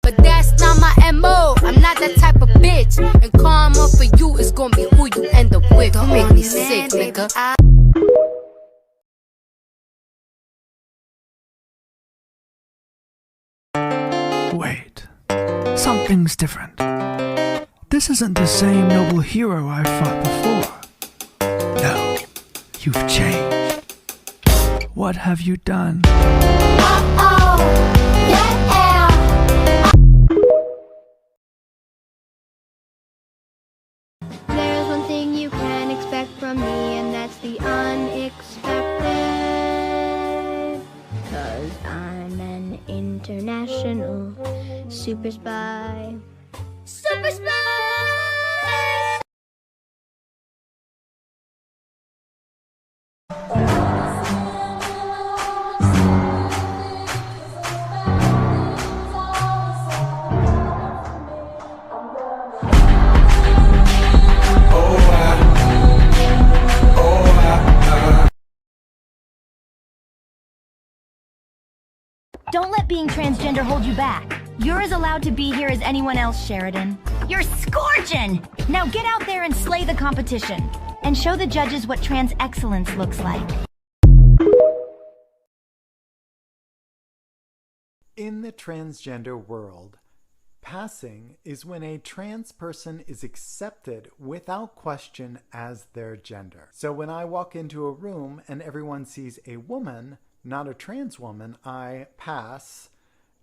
But that's not my MO. I'm not that type of bitch. And karma for you is gonna be who you end up with. Don't make me sick, nigga. Wait, something's different. This isn't the same noble hero I fought before. No, you've changed. What have you done? There's one thing you can expect from me, and that's the unexpected. 'Cause I'm an international super spy. Super spy! Don't let being transgender hold you back. You're as allowed to be here as anyone else, Sheridan. You're scorching! Now get out there and slay the competition. And show the judges what trans excellence looks like. In the transgender world, passing is when a trans person is accepted without question as their gender. So when I walk into a room and everyone sees a woman, not a trans woman, I pass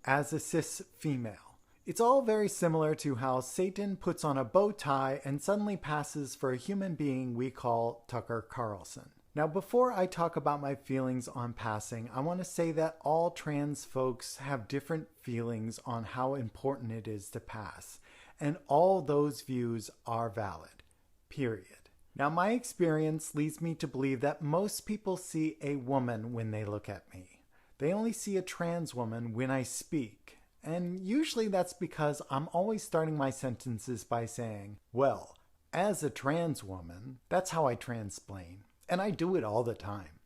as a cis female. It's all very similar to how Satan puts on a bow tie and suddenly passes for a human being we call Tucker Carlson. Now, before I talk about my feelings on passing, I want to say that all trans folks have different feelings on how important it is to pass, and all those views are valid, period. Now, my experience leads me to believe that most people see a woman when they look at me. They only see a trans woman when I speak, and usually that's because I'm always starting my sentences by saying, well, as a trans woman, that's how I transplain. And I do it all the time.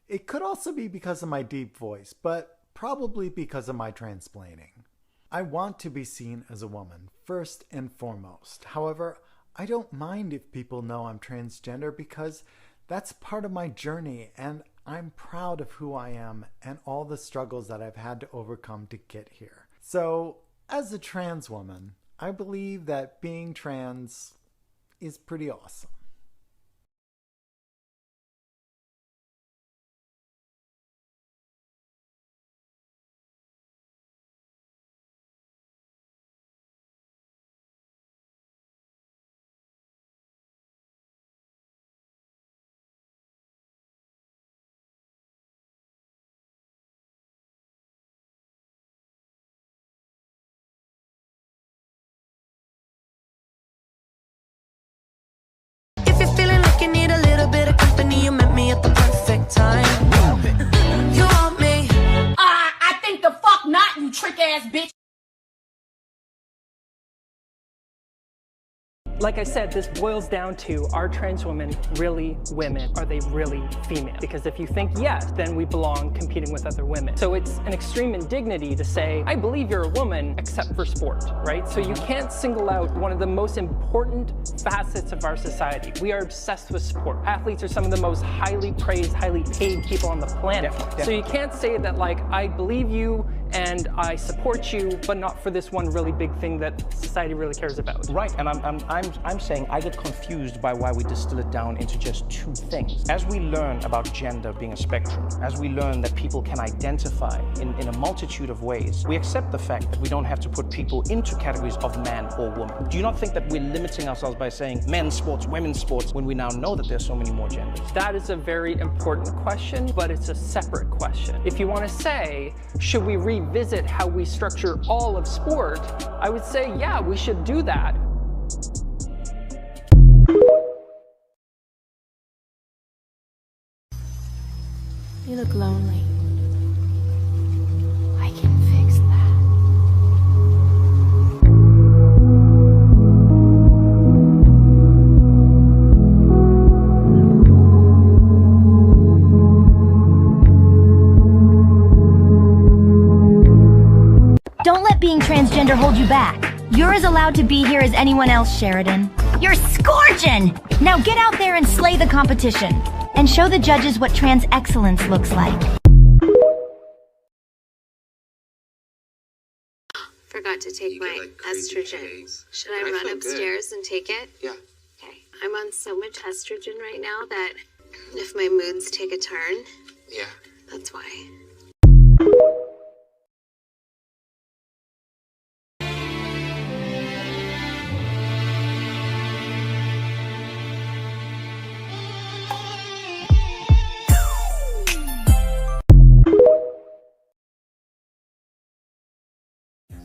It could also be because of my deep voice, but probably because of my transplaining. I want to be seen as a woman, first and foremost. However, I don't mind if people know I'm transgender because that's part of my journey, and I'm proud of who I am and all the struggles that I've had to overcome to get here. So, as a trans woman, I believe that being trans is pretty awesome. If you're feeling like you need a little bit of company, you met me at the perfect time. You want me? I think the fuck not, you trick ass bitch. Like I said, this boils down to, are trans women really women? Are they really female? Because if you think yes, then we belong competing with other women. So it's an extreme indignity to say, I believe you're a woman, except for sport, right? So you can't single out one of the most important facets of our society. We are obsessed with sport. Athletes are some of the most highly praised, highly paid people on the planet. Definitely. So you can't say that, like, I believe you and I support you, but not for this one really big thing that society really cares about. Right, and I'm saying I get confused by why we distill it down into just two things. As we learn about gender being a spectrum, as we learn that people can identify in a multitude of ways, we accept the fact that we don't have to put people into categories of man or woman. Do you not think that we're limiting ourselves by saying men's sports, women's sports, when we now know that there's so many more genders? That is a very important question, but it's a separate question. If you want to say, should we revisit how we structure all of sport, I would say, yeah, we should do that. You look lonely. I can fix that. Don't let being transgender hold you back. You're as allowed to be here as anyone else, Sheridan. You're scorching! Now get out there and slay the competition. And show the judges what trans excellence looks like. Forgot to take my estrogen. Should I run upstairs and take it? Yeah. Okay. I'm on so much estrogen right now that if my moods take a turn, Yeah. that's why.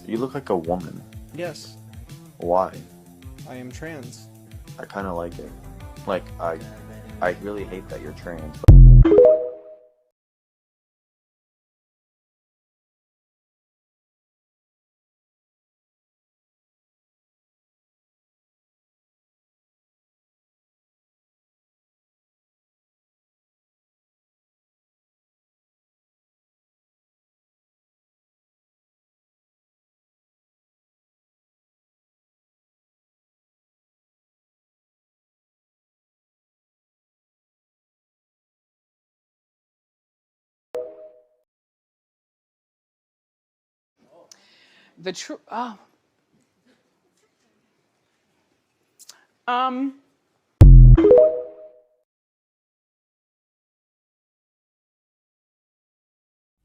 You look like a woman. Yes, Why? I am trans. I kind of like it. Like, I really hate that you're trans. The true,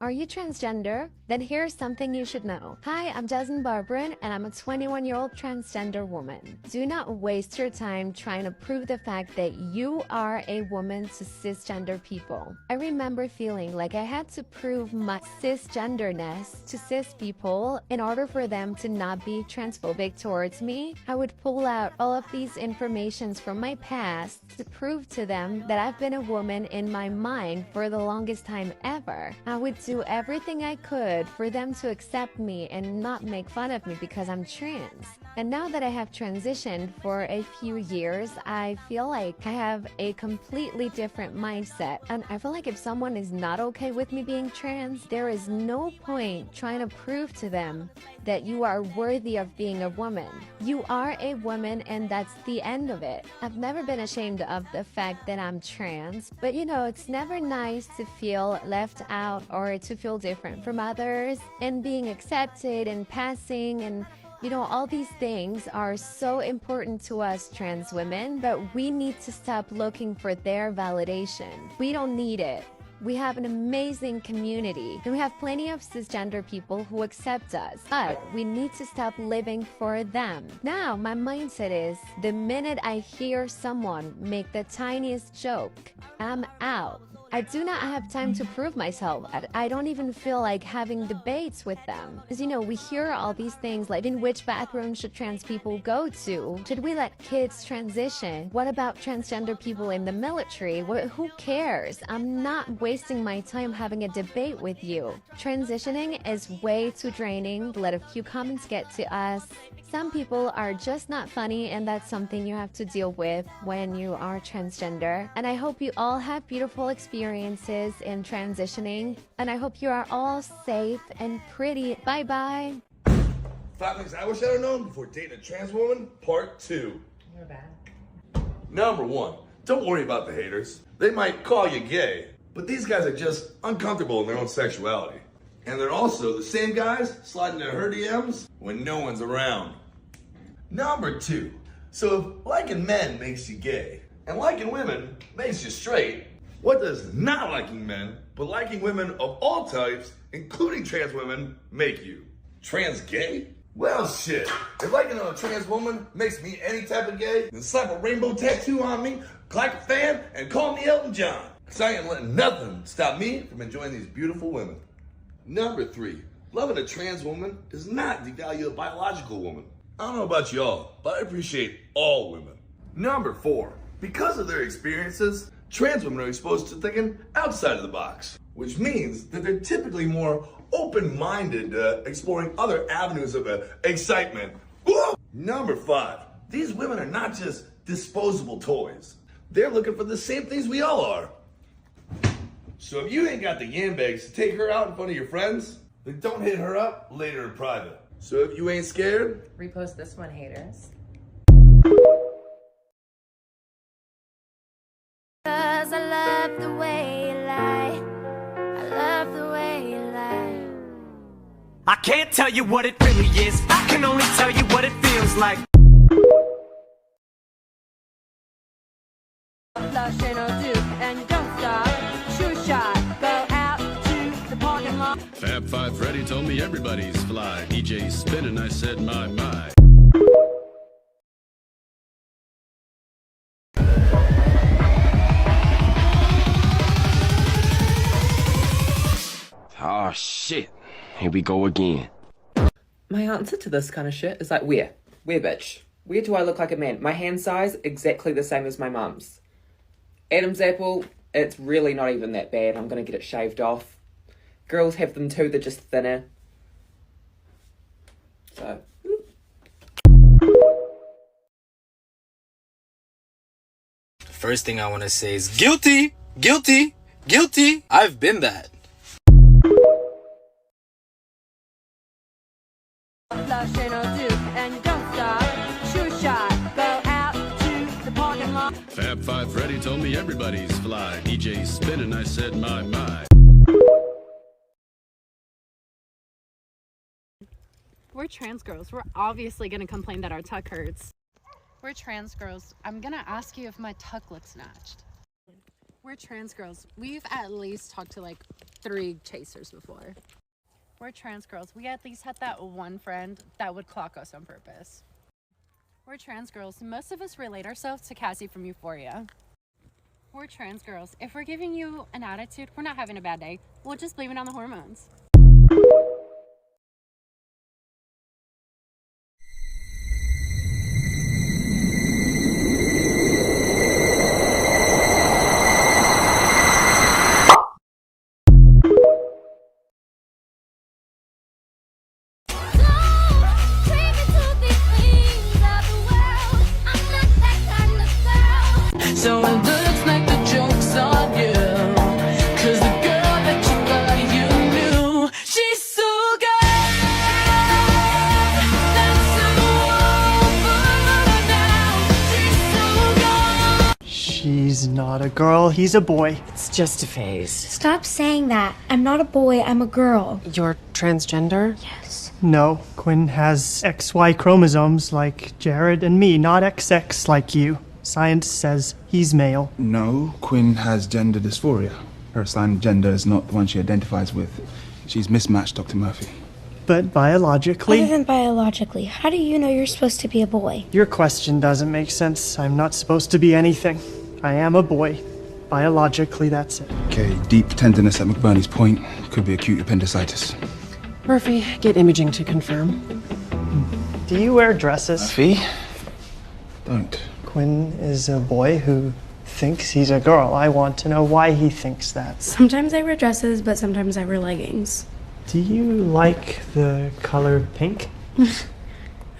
Are you transgender? Then here's something you should know. Hi, I'm Jasmine Barbarin, and I'm a 21-year-old transgender woman. Do not waste your time trying to prove the fact that you are a woman to cisgender people. I remember feeling like I had to prove my cisgenderness to cis people in order for them to not be transphobic towards me. I would pull out all of these informations from my past to prove to them that I've been a woman in my mind for the longest time ever. I would do everything I could for them to accept me and not make fun of me because I'm trans. And now that I have transitioned for a few years, I feel like I have a completely different mindset. And I feel like if someone is not okay with me being trans, there is no point trying to prove to them that you are worthy of being a woman. You are a woman and that's the end of it. I've never been ashamed of the fact that I'm trans, but you know, it's never nice to feel left out or to feel different from others, and being accepted and passing and you know, all these things are so important to us trans women, but we need to stop looking for their validation. We don't need it. We have an amazing community, and we have plenty of cisgender people who accept us, but we need to stop living for them. Now, my mindset is, the minute I hear someone make the tiniest joke, I'm out. I do not have time to prove myself. I don't even feel like having debates with them. Because, you know, we hear all these things like, in which bathroom should trans people go to? Should we let kids transition? What about transgender people in the military? Who cares? I'm not wasting my time having a debate with you. Transitioning is way too draining. Let a few comments get to us. Some people are just not funny, and that's something you have to deal with when you are transgender. And I hope you all have beautiful experiences in transitioning, and I hope you are all safe and pretty. Bye-bye. 5 things I wish I'd have known before dating a trans woman, part 2. You're bad. Number 1, don't worry about the haters. They might call you gay, but these guys are just uncomfortable in their own sexuality. And they're also the same guys sliding into her DMs when no one's around. Number 2, so if liking men makes you gay, and liking women makes you straight, what does not liking men, but liking women of all types, including trans women, make you? Trans gay? Well, shit. If liking a trans woman makes me any type of gay, then slap a rainbow tattoo on me, clap a fan, and call me Elton John. Because I ain't letting nothing stop me from enjoying these beautiful women. Number 3, loving a trans woman does not devalue a biological woman. I don't know about y'all, but I appreciate all women. Number 4, because of their experiences, trans women are exposed to thinking outside of the box, which means that they're typically more open-minded to exploring other avenues of excitement. Whoa! Number 5, these women are not just disposable toys. They're looking for the same things we all are. So if you ain't got the yam bags to take her out in front of your friends, then don't hit her up later in private. So if you ain't scared, Repost this one, haters. Cause I love the way you lie. I love the way you lie. I can't tell you what it really is. I can only tell you what it feels like. Flush ain't no duke, and you don't stop. Shoot shot, go out to the parking lot. Fab Five Freddy told me everybody's fly. DJ spinning, I said my. Oh shit, here we go again. My answer to this kind of shit is like, where, bitch? Where do I look like a man? My hand size, exactly the same as my mum's. Adam's apple, it's really not even that bad. I'm gonna get it shaved off. Girls have them too, they're just thinner. So. First thing I want to say is guilty, guilty, guilty. I've been that. Flush ain't no duke, and you don't stop. Shoot shot, go out to the parking lot. Fab Five Freddy told me everybody's fly. DJ spinning, I said my. We're trans girls. We're obviously gonna complain that our tuck hurts. We're trans girls. I'm gonna ask you if my tuck looks snatched. We're trans girls. We've at least talked to like 3 chasers before. We're trans girls. We at least had that one friend that would clock us on purpose. We're trans girls. Most of us relate ourselves to Cassie from Euphoria. We're trans girls. If we're giving you an attitude, we're not having a bad day. We'll just blame it on the hormones. So it looks like the joke's on you, 'cause the girl that you thought you knew, she's so good. That's so over now. She's not a girl, he's a boy. It's just a phase. Stop saying that. I'm not a boy, I'm a girl. You're transgender? Yes. No, Quinn has XY chromosomes like Jared and me, not XX like you. Science says he's male. No, Quinn has gender dysphoria. Her assigned gender is not the one she identifies with. She's mismatched, Dr. Murphy. But biologically... Other than biologically, how do you know you're supposed to be a boy? Your question doesn't make sense. I'm not supposed to be anything. I am a boy. Biologically, that's it. Okay, deep tenderness at McBurney's point. Could be acute appendicitis. Murphy, get imaging to confirm. Do you wear dresses? Murphy? Don't. Quinn is a boy who thinks he's a girl. I want to know why he thinks that. Sometimes I wear dresses, but sometimes I wear leggings. Do you like the color pink?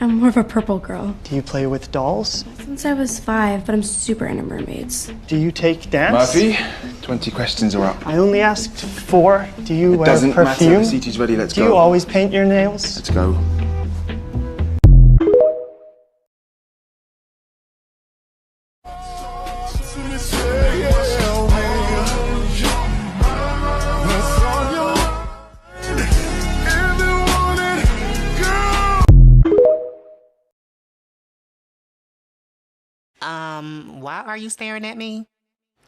I'm more of a purple girl. Do you play with dolls? Since I was 5, but I'm super into mermaids. Do you take dance? Murphy, 20 questions are up. I only asked 4. Do you wear Doesn't perfume? matter. The seat is ready. Let's Do go. you always paint your nails? Let's go. Why are you staring at me?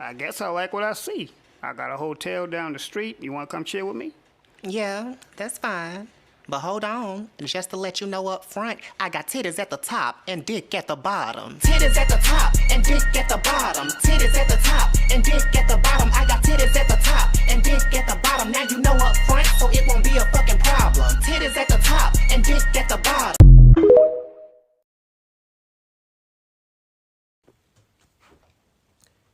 I guess I like what I see. I got a hotel down the street. You want to come chill with me? Yeah, that's fine. But hold on, just to let you know up front, I got titties at the top and dick at the bottom. Titties at the top and dick at the bottom. Titties at the top and dick at the bottom. I got titties at the top and dick at the bottom. Now you know up front, so it won't be a fucking problem. Titties at the top and dick at the bottom.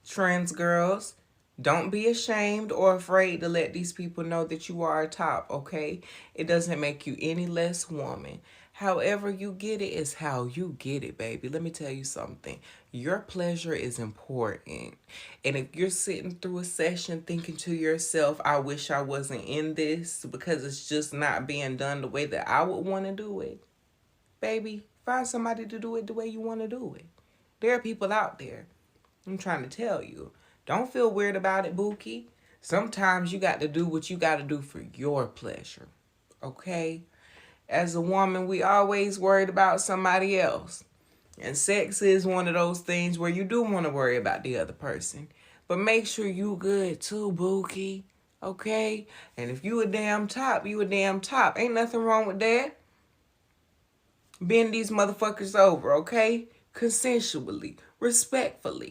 Trans girls, don't be ashamed or afraid to let these people know that you are a top, okay? It doesn't make you any less woman. However you get it is how you get it, baby. Let me tell you something. Your pleasure is important. And if you're sitting through a session thinking to yourself, I wish I wasn't in this because it's just not being done the way that I would want to do it, baby, find somebody to do it the way you want to do it. There are people out there. I'm trying to tell you. Don't feel weird about it, Bookie. Sometimes you got to do what you got to do for your pleasure, okay? As a woman, we always worried about somebody else. And sex is one of those things where you do want to worry about the other person. But make sure you good too, Bookie, okay? And if you a damn top, you a damn top. Ain't nothing wrong with that. Bend these motherfuckers over, okay? Consensually, respectfully.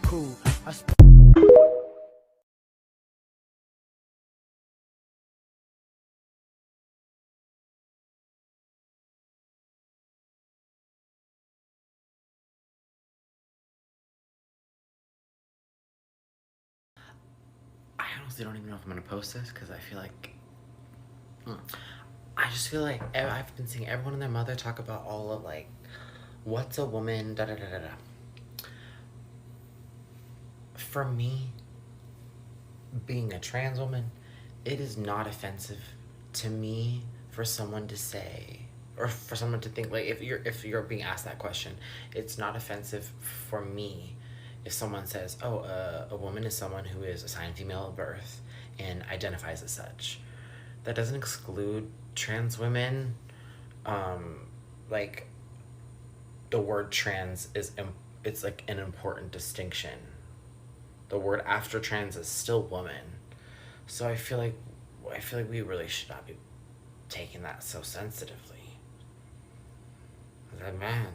Cool. I honestly don't even know if I'm gonna post this because I feel like I just feel like I've been seeing everyone and their mother talk about all of like what's a woman, da da da da da. For me, being a trans woman, it is not offensive to me for someone to say, or for someone to think, like, if you're being asked that question, it's not offensive for me if someone says, oh, a woman is someone who is assigned female at birth and identifies as such. That doesn't exclude trans women, like, the word trans it's like an important distinction. The word after trans is still woman. So I feel like we really should not be taking that so sensitively. That man.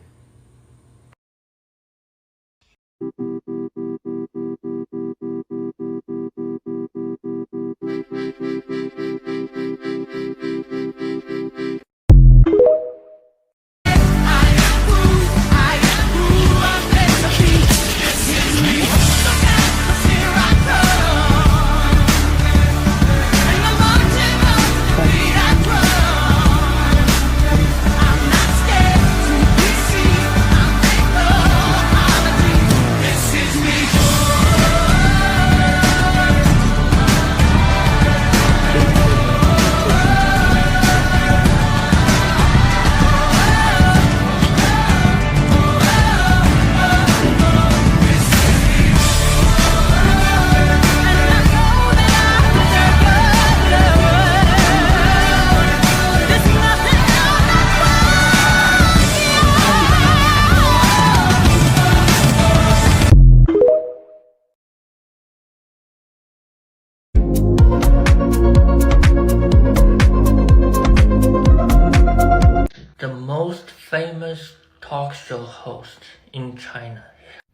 The most famous talk show host in China.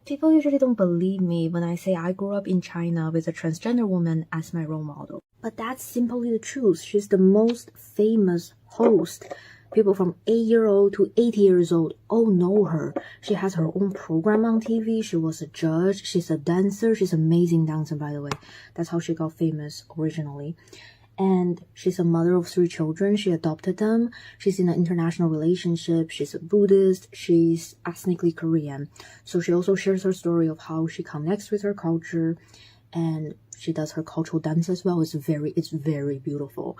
People usually don't believe me when I say I grew up in China with a transgender woman as my role model. But that's simply the truth. She's the most famous host. People from 8-year-old to 80 years old all know her. She has her own program on TV. She was a judge. She's a dancer. She's an amazing dancer, by the way. That's how she got famous originally. And she's a mother of 3 children. She adopted them. She's in an international relationship. She's a Buddhist. She's ethnically Korean. So she also shares her story of how she connects with her culture, and she does her cultural dance as well. It's very beautiful.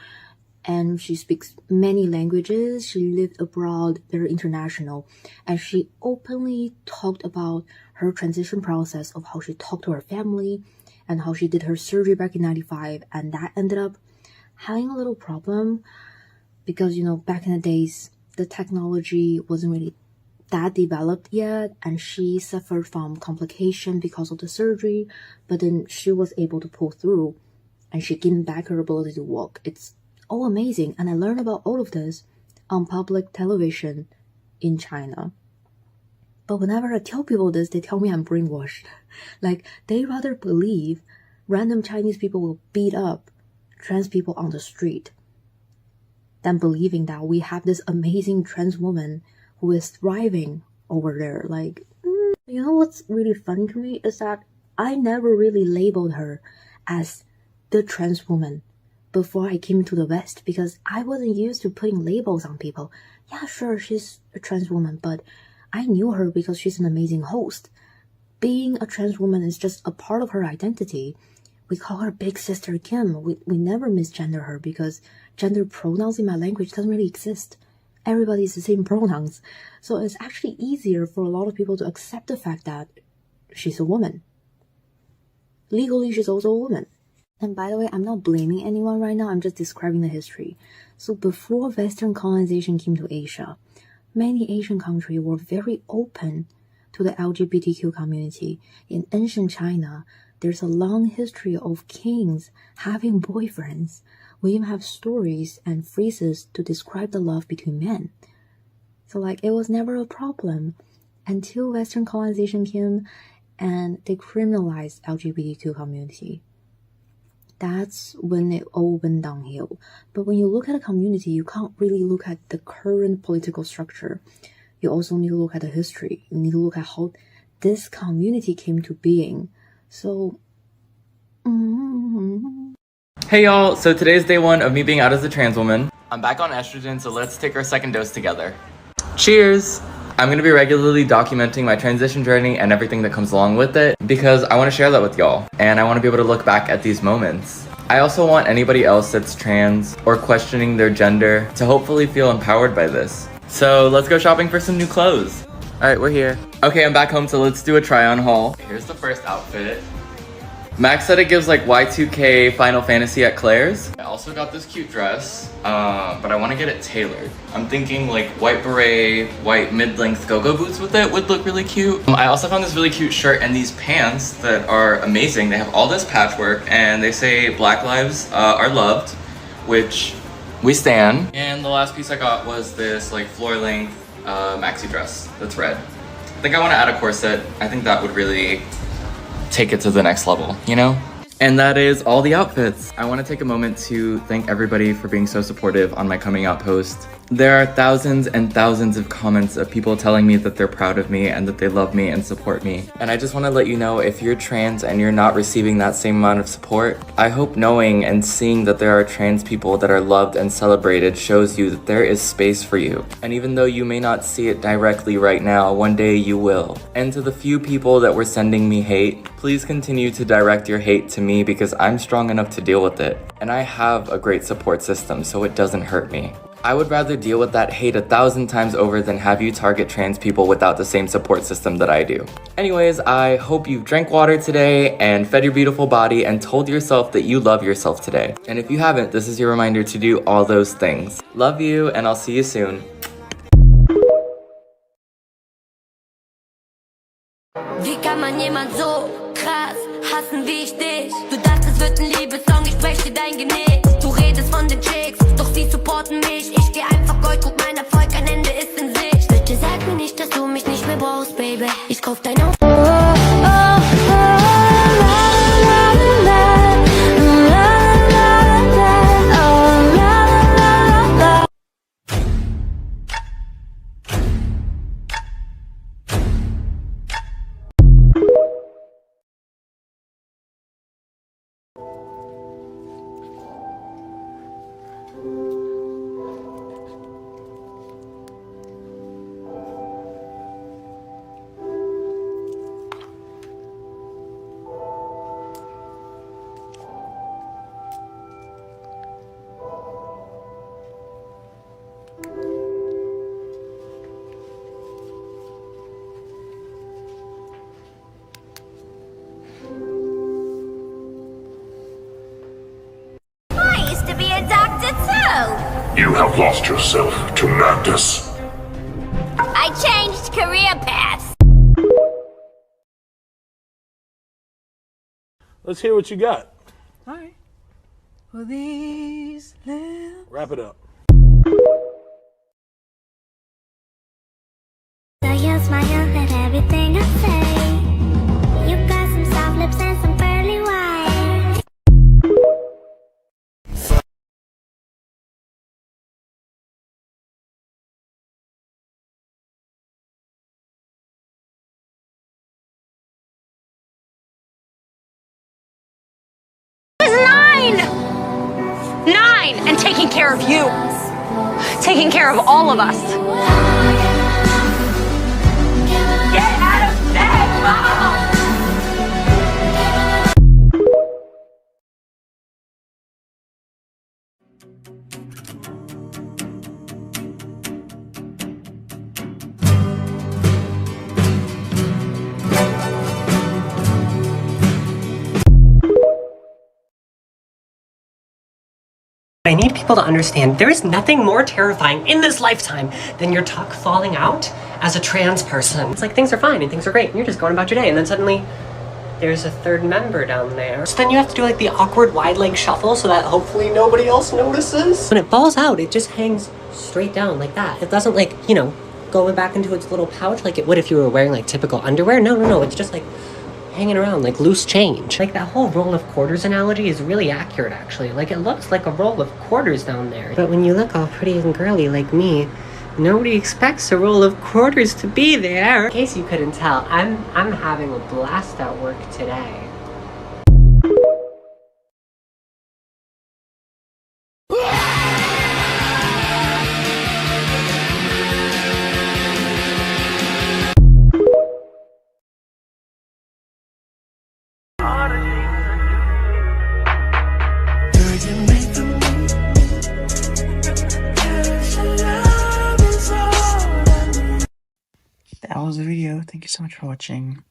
And she speaks many languages. She lived abroad, very international. And she openly talked about her transition process of how she talked to her family and how she did her surgery back in 95. And that ended up having a little problem because, you know, back in the days, the technology wasn't really that developed yet, and she suffered from complication because of the surgery, but then she was able to pull through and she gained back her ability to walk. It's all amazing, and I learned about all of this on public television in China. But whenever I tell people this, they tell me I'm brainwashed. Like, they rather believe random Chinese people will beat up trans people on the street than believing that we have this amazing trans woman who is thriving over there. Like, you know what's really funny to me is that I never really labeled her as the trans woman before I came to the West, because I wasn't used to putting labels on people. Yeah, sure, she's a trans woman, but I knew her because she's an amazing host. Being a trans woman is just a part of her identity. We call her Big Sister Kim. We never misgender her because gender pronouns in my language doesn't really exist. Everybody's the same pronouns. So it's actually easier for a lot of people to accept the fact that she's a woman. Legally, she's also a woman. And by the way, I'm not blaming anyone right now, I'm just describing the history. So before Western colonization came to Asia, many Asian countries were very open to the LGBTQ community. In ancient China, there's a long history of kings having boyfriends. We even have stories and phrases to describe the love between men. So like, it was never a problem until Western colonization came and they criminalized LGBTQ community. That's when it all went downhill. But when you look at a community, you can't really look at the current political structure. You also need to look at the history. You need to look at how this community came to being. So, Hey y'all, so today's day 1 of me being out as a trans woman. I'm back on estrogen, so let's take our second dose together. Cheers! I'm gonna be regularly documenting my transition journey and everything that comes along with it because I wanna share that with y'all, and I wanna be able to look back at these moments. I also want anybody else that's trans or questioning their gender to hopefully feel empowered by this. So let's go shopping for some new clothes. Alright, we're here. Okay, I'm back home, so let's do a try-on haul. Here's the first outfit. Max said it gives like Y2K Final Fantasy at Claire's. I also got this cute dress, but I want to get it tailored. I'm thinking like white beret, white mid-length go-go boots with it would look really cute. I also found this really cute shirt and these pants that are amazing. They have all this patchwork and they say Black lives are loved, which we stan. And the last piece I got was this like floor-length maxi dress that's red. I think I want to add a corset. I think that would really take it to the next level, you know? And that is all the outfits. I want to take a moment to thank everybody for being so supportive on my coming out post. There are thousands and thousands of comments of people telling me that they're proud of me and that they love me and support me. And I just want to let you know, if you're trans and you're not receiving that same amount of support, I hope knowing and seeing that there are trans people that are loved and celebrated shows you that there is space for you. And even though you may not see it directly right now, one day you will. And to the few people that were sending me hate, please continue to direct your hate to me because I'm strong enough to deal with it. And I have a great support system, so it doesn't hurt me. I would rather deal with that hate 1,000 times over than have you target trans people without the same support system that I do. Anyways, I hope you've drank water today and fed your beautiful body and told yourself that you love yourself today. And if you haven't, this is your reminder to do all those things. Love you, and I'll see you soon. Wie kann man jemand so krass hassen wie ich dich? Du dachtest, es wird ein Liebessong, ich brech dir dein Genick. Du redest von den Chicks, doch sie supporten mich. Ich geh einfach Gold, guck, mein Erfolg, ein Ende ist in Sicht. Bitte sag mir nicht, dass du mich nicht mehr brauchst, Baby. Ich kauf dein Auto. You have lost yourself to madness. I changed career paths. Let's hear what you got. Alright. Well, these lips. Wrap it up. So you'll smile at everything I say. You got some soft lips and some pearly white. Nine! And taking care of you. Taking care of all of us. Get out of bed, Mom! I need people to understand there is nothing more terrifying in this lifetime than your tuck falling out as a trans person. It's like things are fine and things are great and you're just going about your day, and then suddenly there's a third member down there. So then you have to do like the awkward wide leg shuffle so that hopefully nobody else notices. When it falls out, it just hangs straight down like that. It doesn't like, you know, go back into its little pouch like it would if you were wearing like typical underwear. No, it's just like hanging around like loose change. Like that whole roll of quarters analogy is really accurate actually. Like it looks like a roll of quarters down there. But when you look all pretty and girly like me, nobody expects a roll of quarters to be there. In case you couldn't tell, I'm having a blast at work today. That was the video. Thank you so much for watching.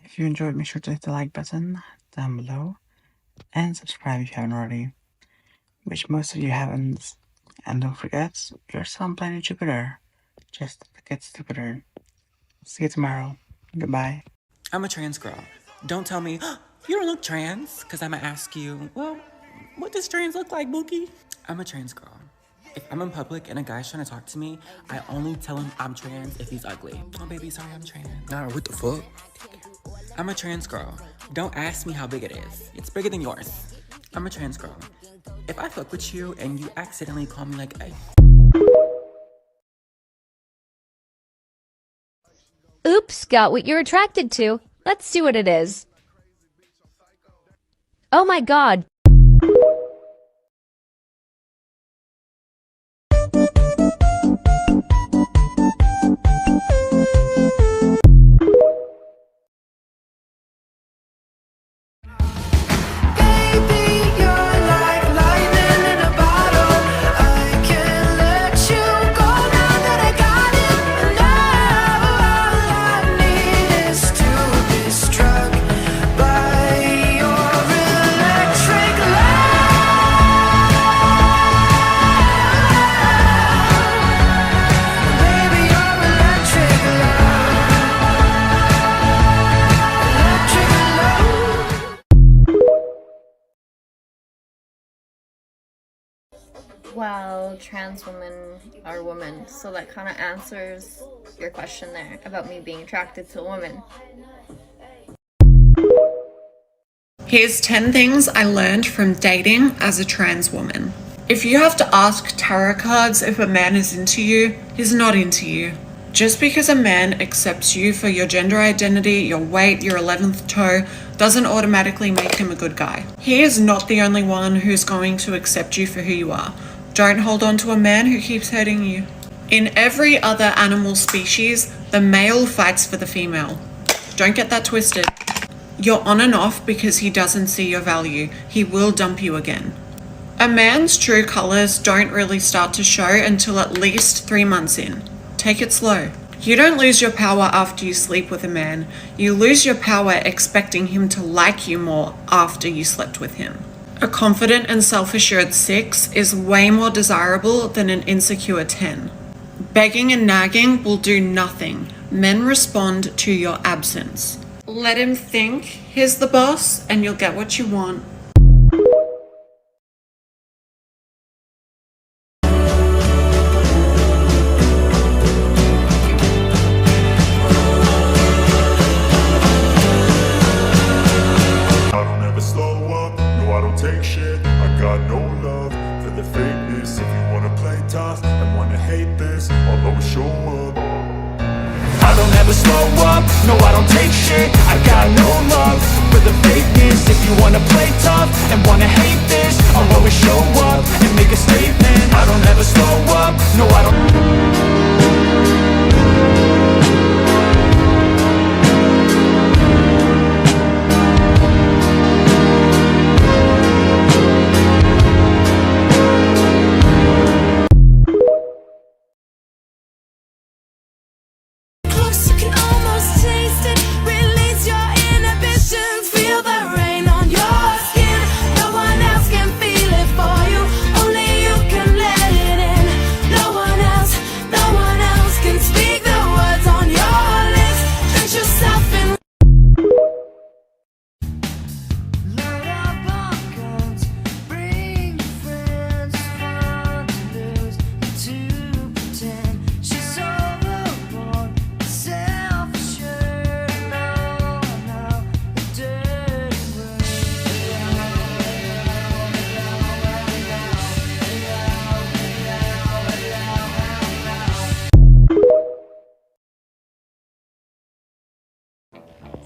If you enjoyed, make sure to hit the like button, down below and subscribe if you haven't already, which most of you haven't. And don't forget, you're still on planet Jupiter. Just get stupider. See you tomorrow. Goodbye. I'm a trans girl. Don't tell me, "Oh, you don't look trans," because I'm gonna ask you, well, what does trans look like, Bookie? I'm a trans girl. If I'm in public and a guy's trying to talk to me, I only tell him I'm trans if he's ugly. Oh, baby, sorry, I'm trans. Nah, what the fuck? I'm a trans girl. Don't ask me how big it is. It's bigger than yours. I'm a trans girl. If I fuck with you and you accidentally call me like a... Oops, got what you're attracted to. Let's see what it is. Oh my god. Well, trans women are women, so that kind of answers your question there about me being attracted to a woman. Here's 10 things I learned from dating as a trans woman. If you have to ask tarot cards if a man is into you, he's not into you. Just because a man accepts you for your gender identity, your weight, your 11th toe, doesn't automatically make him a good guy. He is not the only one who's going to accept you for who you are. Don't hold on to a man who keeps hurting you. In every other animal species, the male fights for the female. Don't get that twisted. You're on and off because he doesn't see your value. He will dump you again. A man's true colors don't really start to show until at least 3 months in. Take it slow. You don't lose your power after you sleep with a man. You lose your power expecting him to like you more after you slept with him. A confident and self-assured 6 is way more desirable than an insecure 10. Begging and nagging will do nothing. Men respond to your absence. Let him think he's the boss and you'll get what you want. Take shit, I got no love for the fakeness. If you wanna play tough and wanna hate this, I'll always show up. I don't ever slow up, no I don't take shit. I got no love for the fakeness. If you wanna play tough and wanna hate this, I'll always show up and make a statement. I don't ever slow up, no I don't.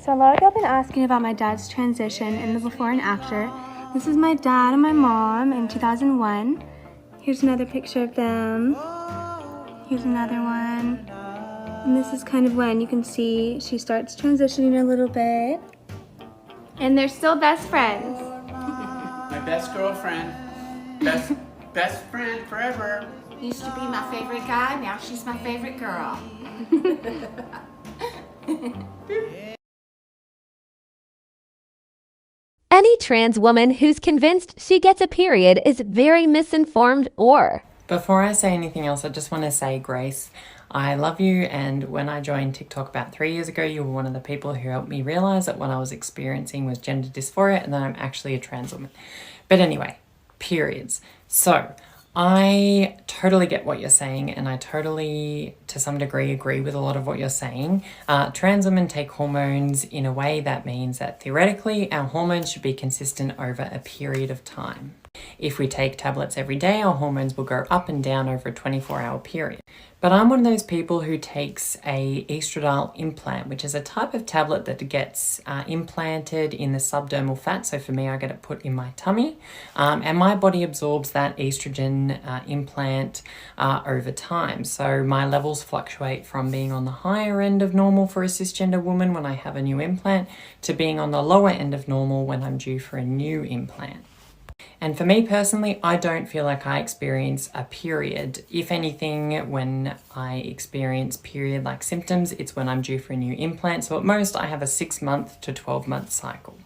So a lot of you have been asking about my dad's transition in the before and after. This is my dad and my mom in 2001. Here's another picture of them. Here's another one. And this is kind of when you can see she starts transitioning a little bit. And they're still best friends. My best girlfriend. Best friend forever. Used to be my favorite guy, now she's my favorite girl. Any trans woman who's convinced she gets a period is very misinformed or... Before I say anything else, I just want to say, Grace, I love you, and when I joined TikTok about 3 years ago, you were one of the people who helped me realize that what I was experiencing was gender dysphoria and that I'm actually a trans woman. But anyway, periods. So, I totally get what you're saying, and I totally, to some degree, agree with a lot of what you're saying. Trans women take hormones in a way that means that theoretically our hormones should be consistent over a period of time. If we take tablets every day, our hormones will go up and down over a 24-hour period. But I'm one of those people who takes a estradiol implant, which is a type of tablet that gets implanted in the subdermal fat. So for me, I get it put in my tummy, and my body absorbs that estrogen implant over time. So my levels fluctuate from being on the higher end of normal for a cisgender woman when I have a new implant to being on the lower end of normal when I'm due for a new implant. And for me personally, I don't feel like I experience a period. If anything, when I experience period-like symptoms, it's when I'm due for a new implant. So at most, I have a 6-month to 12-month cycle.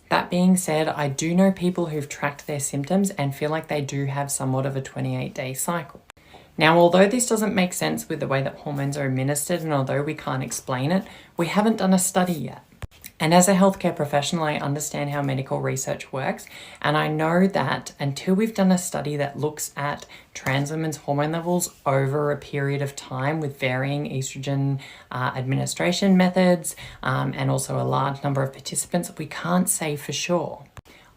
That being said, I do know people who've tracked their symptoms and feel like they do have somewhat of a 28-day cycle. Now, although this doesn't make sense with the way that hormones are administered, and although we can't explain it, we haven't done a study yet. And as a healthcare professional, I understand how medical research works, and I know that until we've done a study that looks at trans women's hormone levels over a period of time with varying estrogen administration methods and also a large number of participants, we can't say for sure.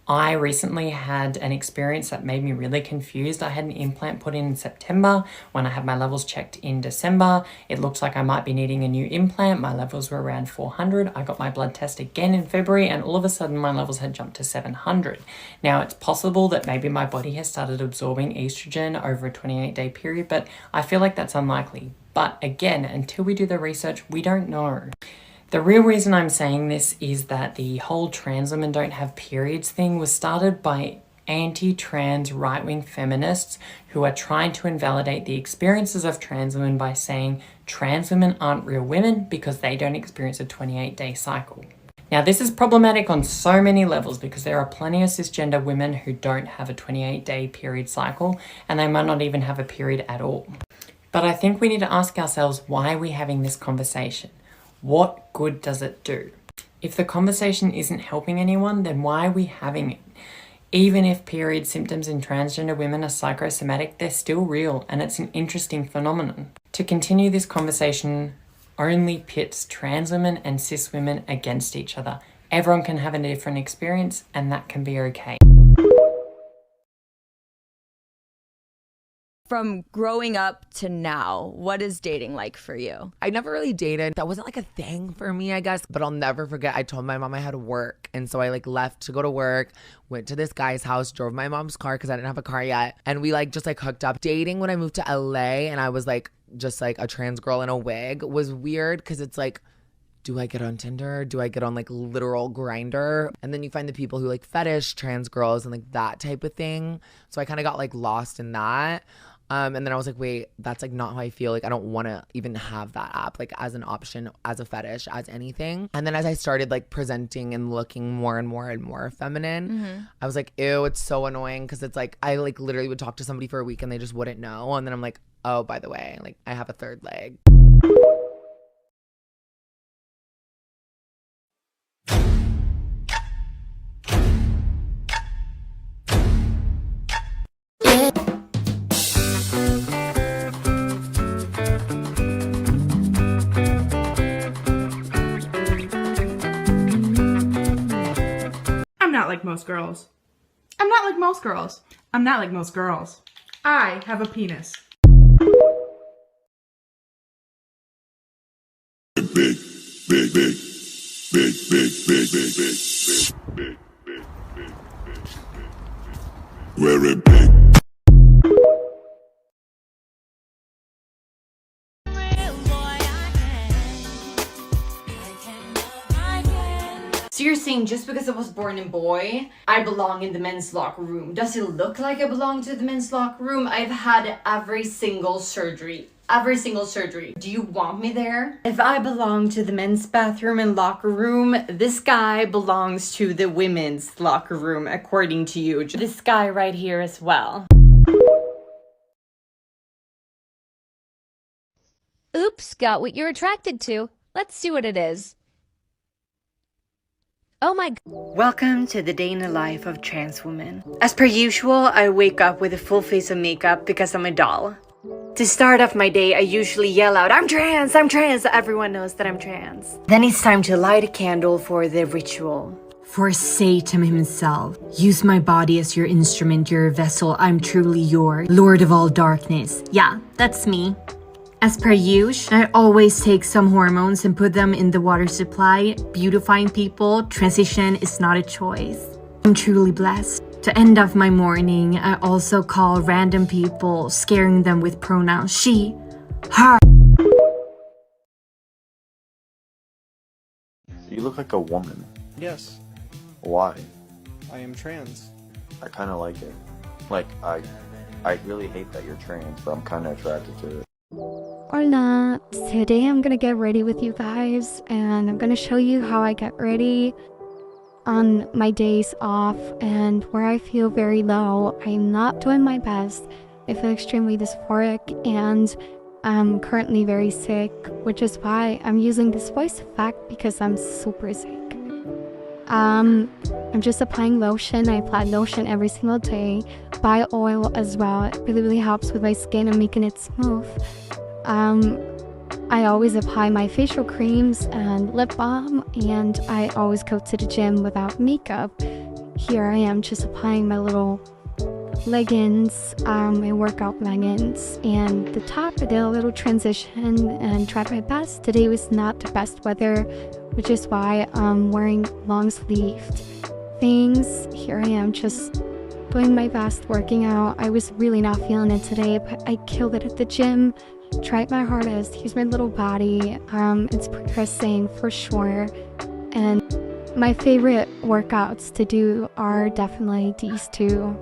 I recently had an experience that made me really confused. I had an implant put in September. When I had my levels checked in December, it looked like I might be needing a new implant. My levels were around 400. I got my blood test again in February, and all of a sudden my levels had jumped to 700. Now, it's possible that maybe my body has started absorbing estrogen over a 28-day period, but I feel like that's unlikely. But again, until we do the research, we don't know. The real reason I'm saying this is that the whole trans women don't have periods thing was started by anti-trans right-wing feminists who are trying to invalidate the experiences of trans women by saying trans women aren't real women because they don't experience a 28-day cycle. Now, this is problematic on so many levels because there are plenty of cisgender women who don't have a 28-day period cycle, and they might not even have a period at all. But I think we need to ask ourselves, why are we having this conversation? What good does it do? If the conversation isn't helping anyone, then why are we having it? Even if period symptoms in transgender women are psychosomatic, they're still real, and it's an interesting phenomenon. To continue this conversation only pits trans women and cis women against each other. Everyone can have a different experience, and that can be okay. From growing up to now, what is dating like for you? I never really dated. That wasn't like a thing for me, I guess. But I'll never forget, I told my mom I had to work. And so I left to go to work, went to this guy's house, drove my mom's car because I didn't have a car yet. And we just hooked up. Dating when I moved to LA and I was just a trans girl in a wig was weird because it's do I get on Tinder? Do I get on literal Grindr? And then you find the people who fetish trans girls and that type of thing. So I kind of got lost in that. And then I was wait, that's not how I feel. I don't want to even have that app as an option, as a fetish, as anything. And then as I started presenting and looking more and more and more feminine, I was ew, it's so annoying because it's I literally would talk to somebody for a week and they just wouldn't know. And then I'm oh, by the way, I have a third leg. I'm not like most girls. I'm not like most girls. I'm not like most girls. I have a penis. Big, big, big, big, big, big, big, big, big, big, big, very big. So you're saying just because I was born a boy, I belong in the men's locker room. Does it look like I belong to the men's locker room? I've had every single surgery every single surgery. Do you want me there? If I belong to the men's bathroom and locker room, this guy belongs to the women's locker room, according to you. This guy right here as well. Oops, got what you're attracted to. Let's see what it is. Oh my... Welcome to the day in the life of trans women. As per usual, I wake up with a full face of makeup because I'm a doll. To start off my day, I usually yell out, I'm trans, so everyone knows that I'm trans. Then it's time to light a candle for the ritual. For Satan himself, use my body as your instrument, your vessel, I'm truly your Lord of all darkness. Yeah, that's me. As per usual, I always take some hormones and put them in the water supply. Beautifying people, transition is not a choice. I'm truly blessed. To end off my morning, I also call random people, scaring them with pronouns she, her. You look like a woman. Yes, Why? I am trans. I kind of like it. Like, I really hate that you're trans, but I'm kind of attracted to it. Hola! Today I'm gonna get ready with you guys and I'm gonna show you how I get ready on my days off and where I feel very low. I'm not doing my best. I feel extremely dysphoric and I'm currently very sick, which is why I'm using this voice effect because I'm super sick. I'm just applying lotion. I apply lotion every single day. Buy oil as well. It really helps with my skin and making it smooth. I always apply my facial creams and lip balm, and I always go to the gym without makeup. Here I am just applying my little leggings, my workout leggings, and the top. I did a little transition and tried my best. Today was not the best weather, which is why I'm wearing long sleeved things. Here I am just doing my best, working out. I was really not feeling it today, but I killed it at the gym. Tried my hardest. Here's my little body. It's progressing for sure. And my favorite workouts to do are definitely these two.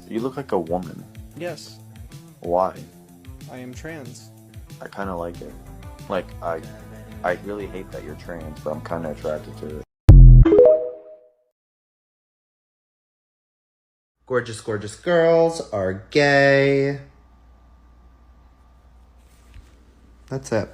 You look like a woman. Yes, Why? I am trans. I kind of like it. Like, I really hate that you're trans, but I'm kind of attracted to it. Gorgeous, gorgeous girls are gay. That's it.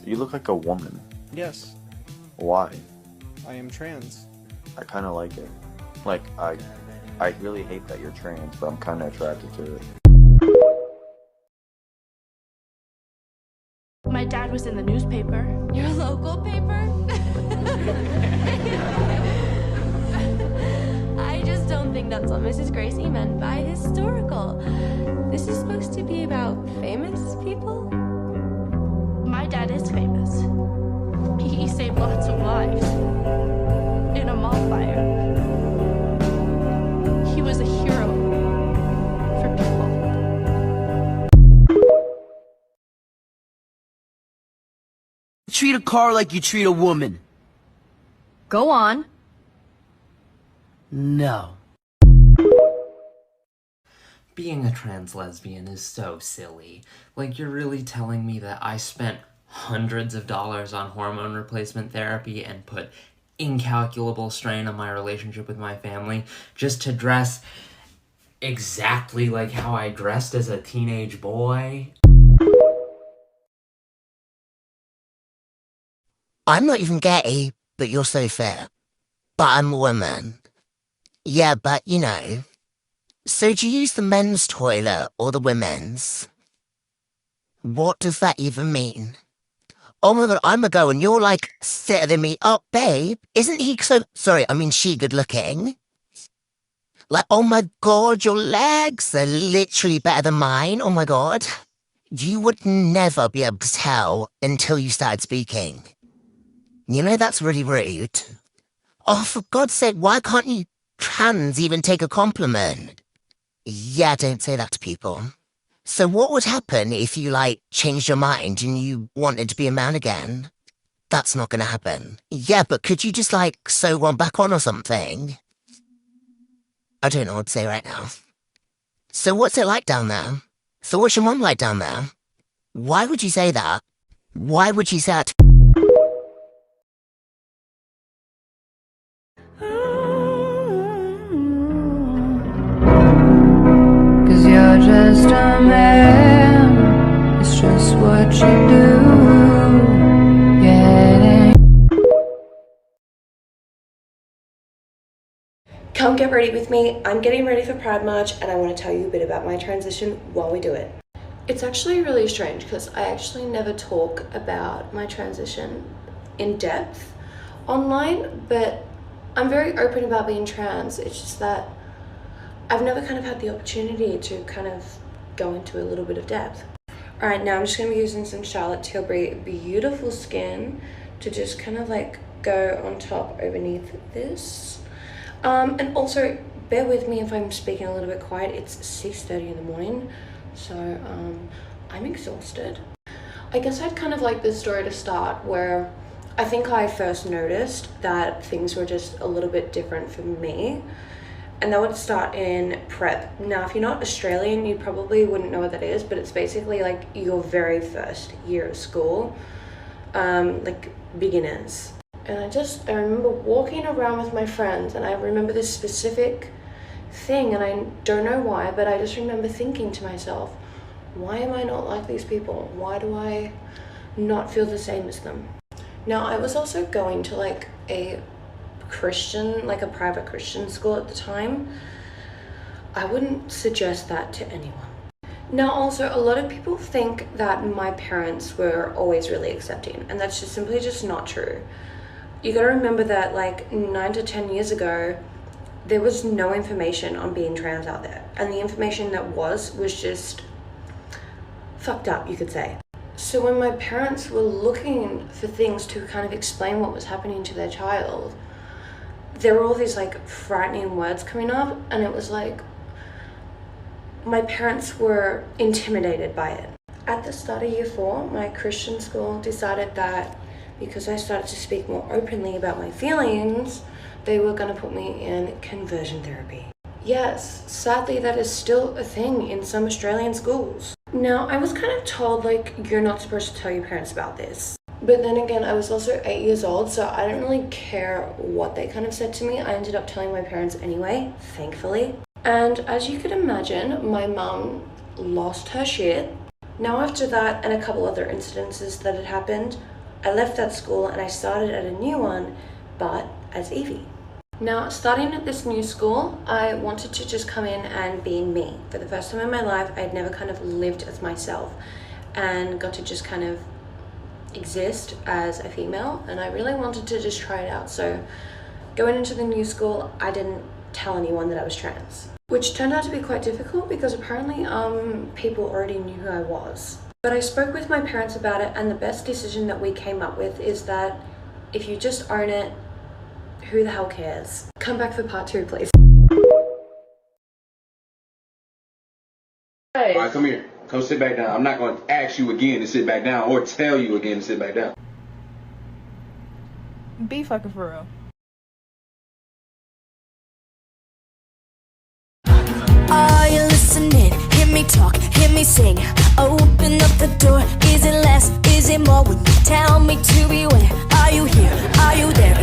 You look like a woman. Yes, Why? I am trans. I kind of like it. Like, I really hate that you're trans, but I'm kind of attracted to it. My dad was in the newspaper. Your local paper? I just don't think that's what Mrs. Gracie meant by historical. This is supposed to be about famous people? My dad is famous. He saved lots of lives in a mall fire. He was a hero for people. a car like you treat a woman. Go on. No. Being a trans lesbian is so silly. Like, you're really telling me that I spent hundreds of dollars on hormone replacement therapy and put incalculable strain on my relationship with my family just to dress exactly like how I dressed as a teenage boy? I'm not even gay, but you're so fair. But I'm a woman. Yeah, but you know. So do you use the men's toilet or the women's? What does that even mean? Oh my god, I'm a girl and you're like fitter than me. Oh, babe, isn't he so... Sorry, I mean she good looking. Like, oh my god, your legs are literally better than mine. Oh my god. You would never be able to tell until you started speaking. You know, that's really rude. Oh, for God's sake, why can't you trans even take a compliment? Yeah, don't say that to people. So what would happen if you, like, changed your mind and you wanted to be a man again? That's not gonna happen. Yeah, but could you just, like, sew one back on or something? I don't know what to say right now. So what's it like down there? So what's your mum like down there? Why would you say that? Why would you say that? Cause you're just a man. It's just what you do. Getting. Come get ready with me. I'm getting ready for Pride March and I want to tell you a bit about my transition while we do it. It's actually really strange because I actually never talk about my transition in depth online, but I'm very open about being trans. It's just that I've never kind of had the opportunity to kind of go into a little bit of depth. All right, now I'm just going to be using some Charlotte Tilbury Beautiful Skin to just kind of like go on top underneath this. And also bear with me if I'm speaking a little bit quiet. It's 6:30 in the morning, so I'm exhausted. I guess I'd kind of like this story to start where I think I first noticed that things were just a little bit different for me. And that would start in prep. Now, if you're not Australian, you probably wouldn't know what that is, but it's basically like your very first year of school, like beginners. And I remember walking around with my friends and I remember this specific thing and I don't know why, but I just remember thinking to myself, why am I not like these people? Why do I not feel the same as them? Now, I was also going to like a Christian, like a private Christian school at the time. I wouldn't suggest that to anyone. Now also, a lot of people think that my parents were always really accepting, and that's just simply just not true. You gotta remember that like 9 to 10 years ago, there was no information on being trans out there, and the information that was just fucked up, you could say. So when my parents were looking for things to kind of explain what was happening to their child, there were all these like frightening words coming up, and it was like my parents were intimidated by it. At the start of year 4, my Christian school decided that because I started to speak more openly about my feelings, they were going to put me in conversion therapy. Yes, sadly that is still a thing in some Australian schools. Now, I was kind of told like you're not supposed to tell your parents about this. But then again, I was also 8 years old, so I don't really care what they kind of said to me. I ended up telling my parents anyway, thankfully. And as you could imagine, my mum lost her shit. Now after that and a couple other incidences that had happened, I left that school and I started at a new one, but as Evie. Now, starting at this new school, I wanted to just come in and be me. For the first time in my life, I'd never kind of lived as myself and got to just kind of exist as a female, and I really wanted to just try it out. So going into the new school, I didn't tell anyone that I was trans, which turned out to be quite difficult because apparently people already knew who I was. But I spoke with my parents about it, and the best decision that we came up with is that if you just own it, who the hell cares? Come back for part 2, please. All right, come here. Come sit back down. I'm not going to ask you again to sit back down or tell you again to sit back down. Be fucking for real. Are you listening? Hear me talk, hear me sing. Open up the door. Is it less? Is it more? When you tell me to beware. Are you here? Are you there?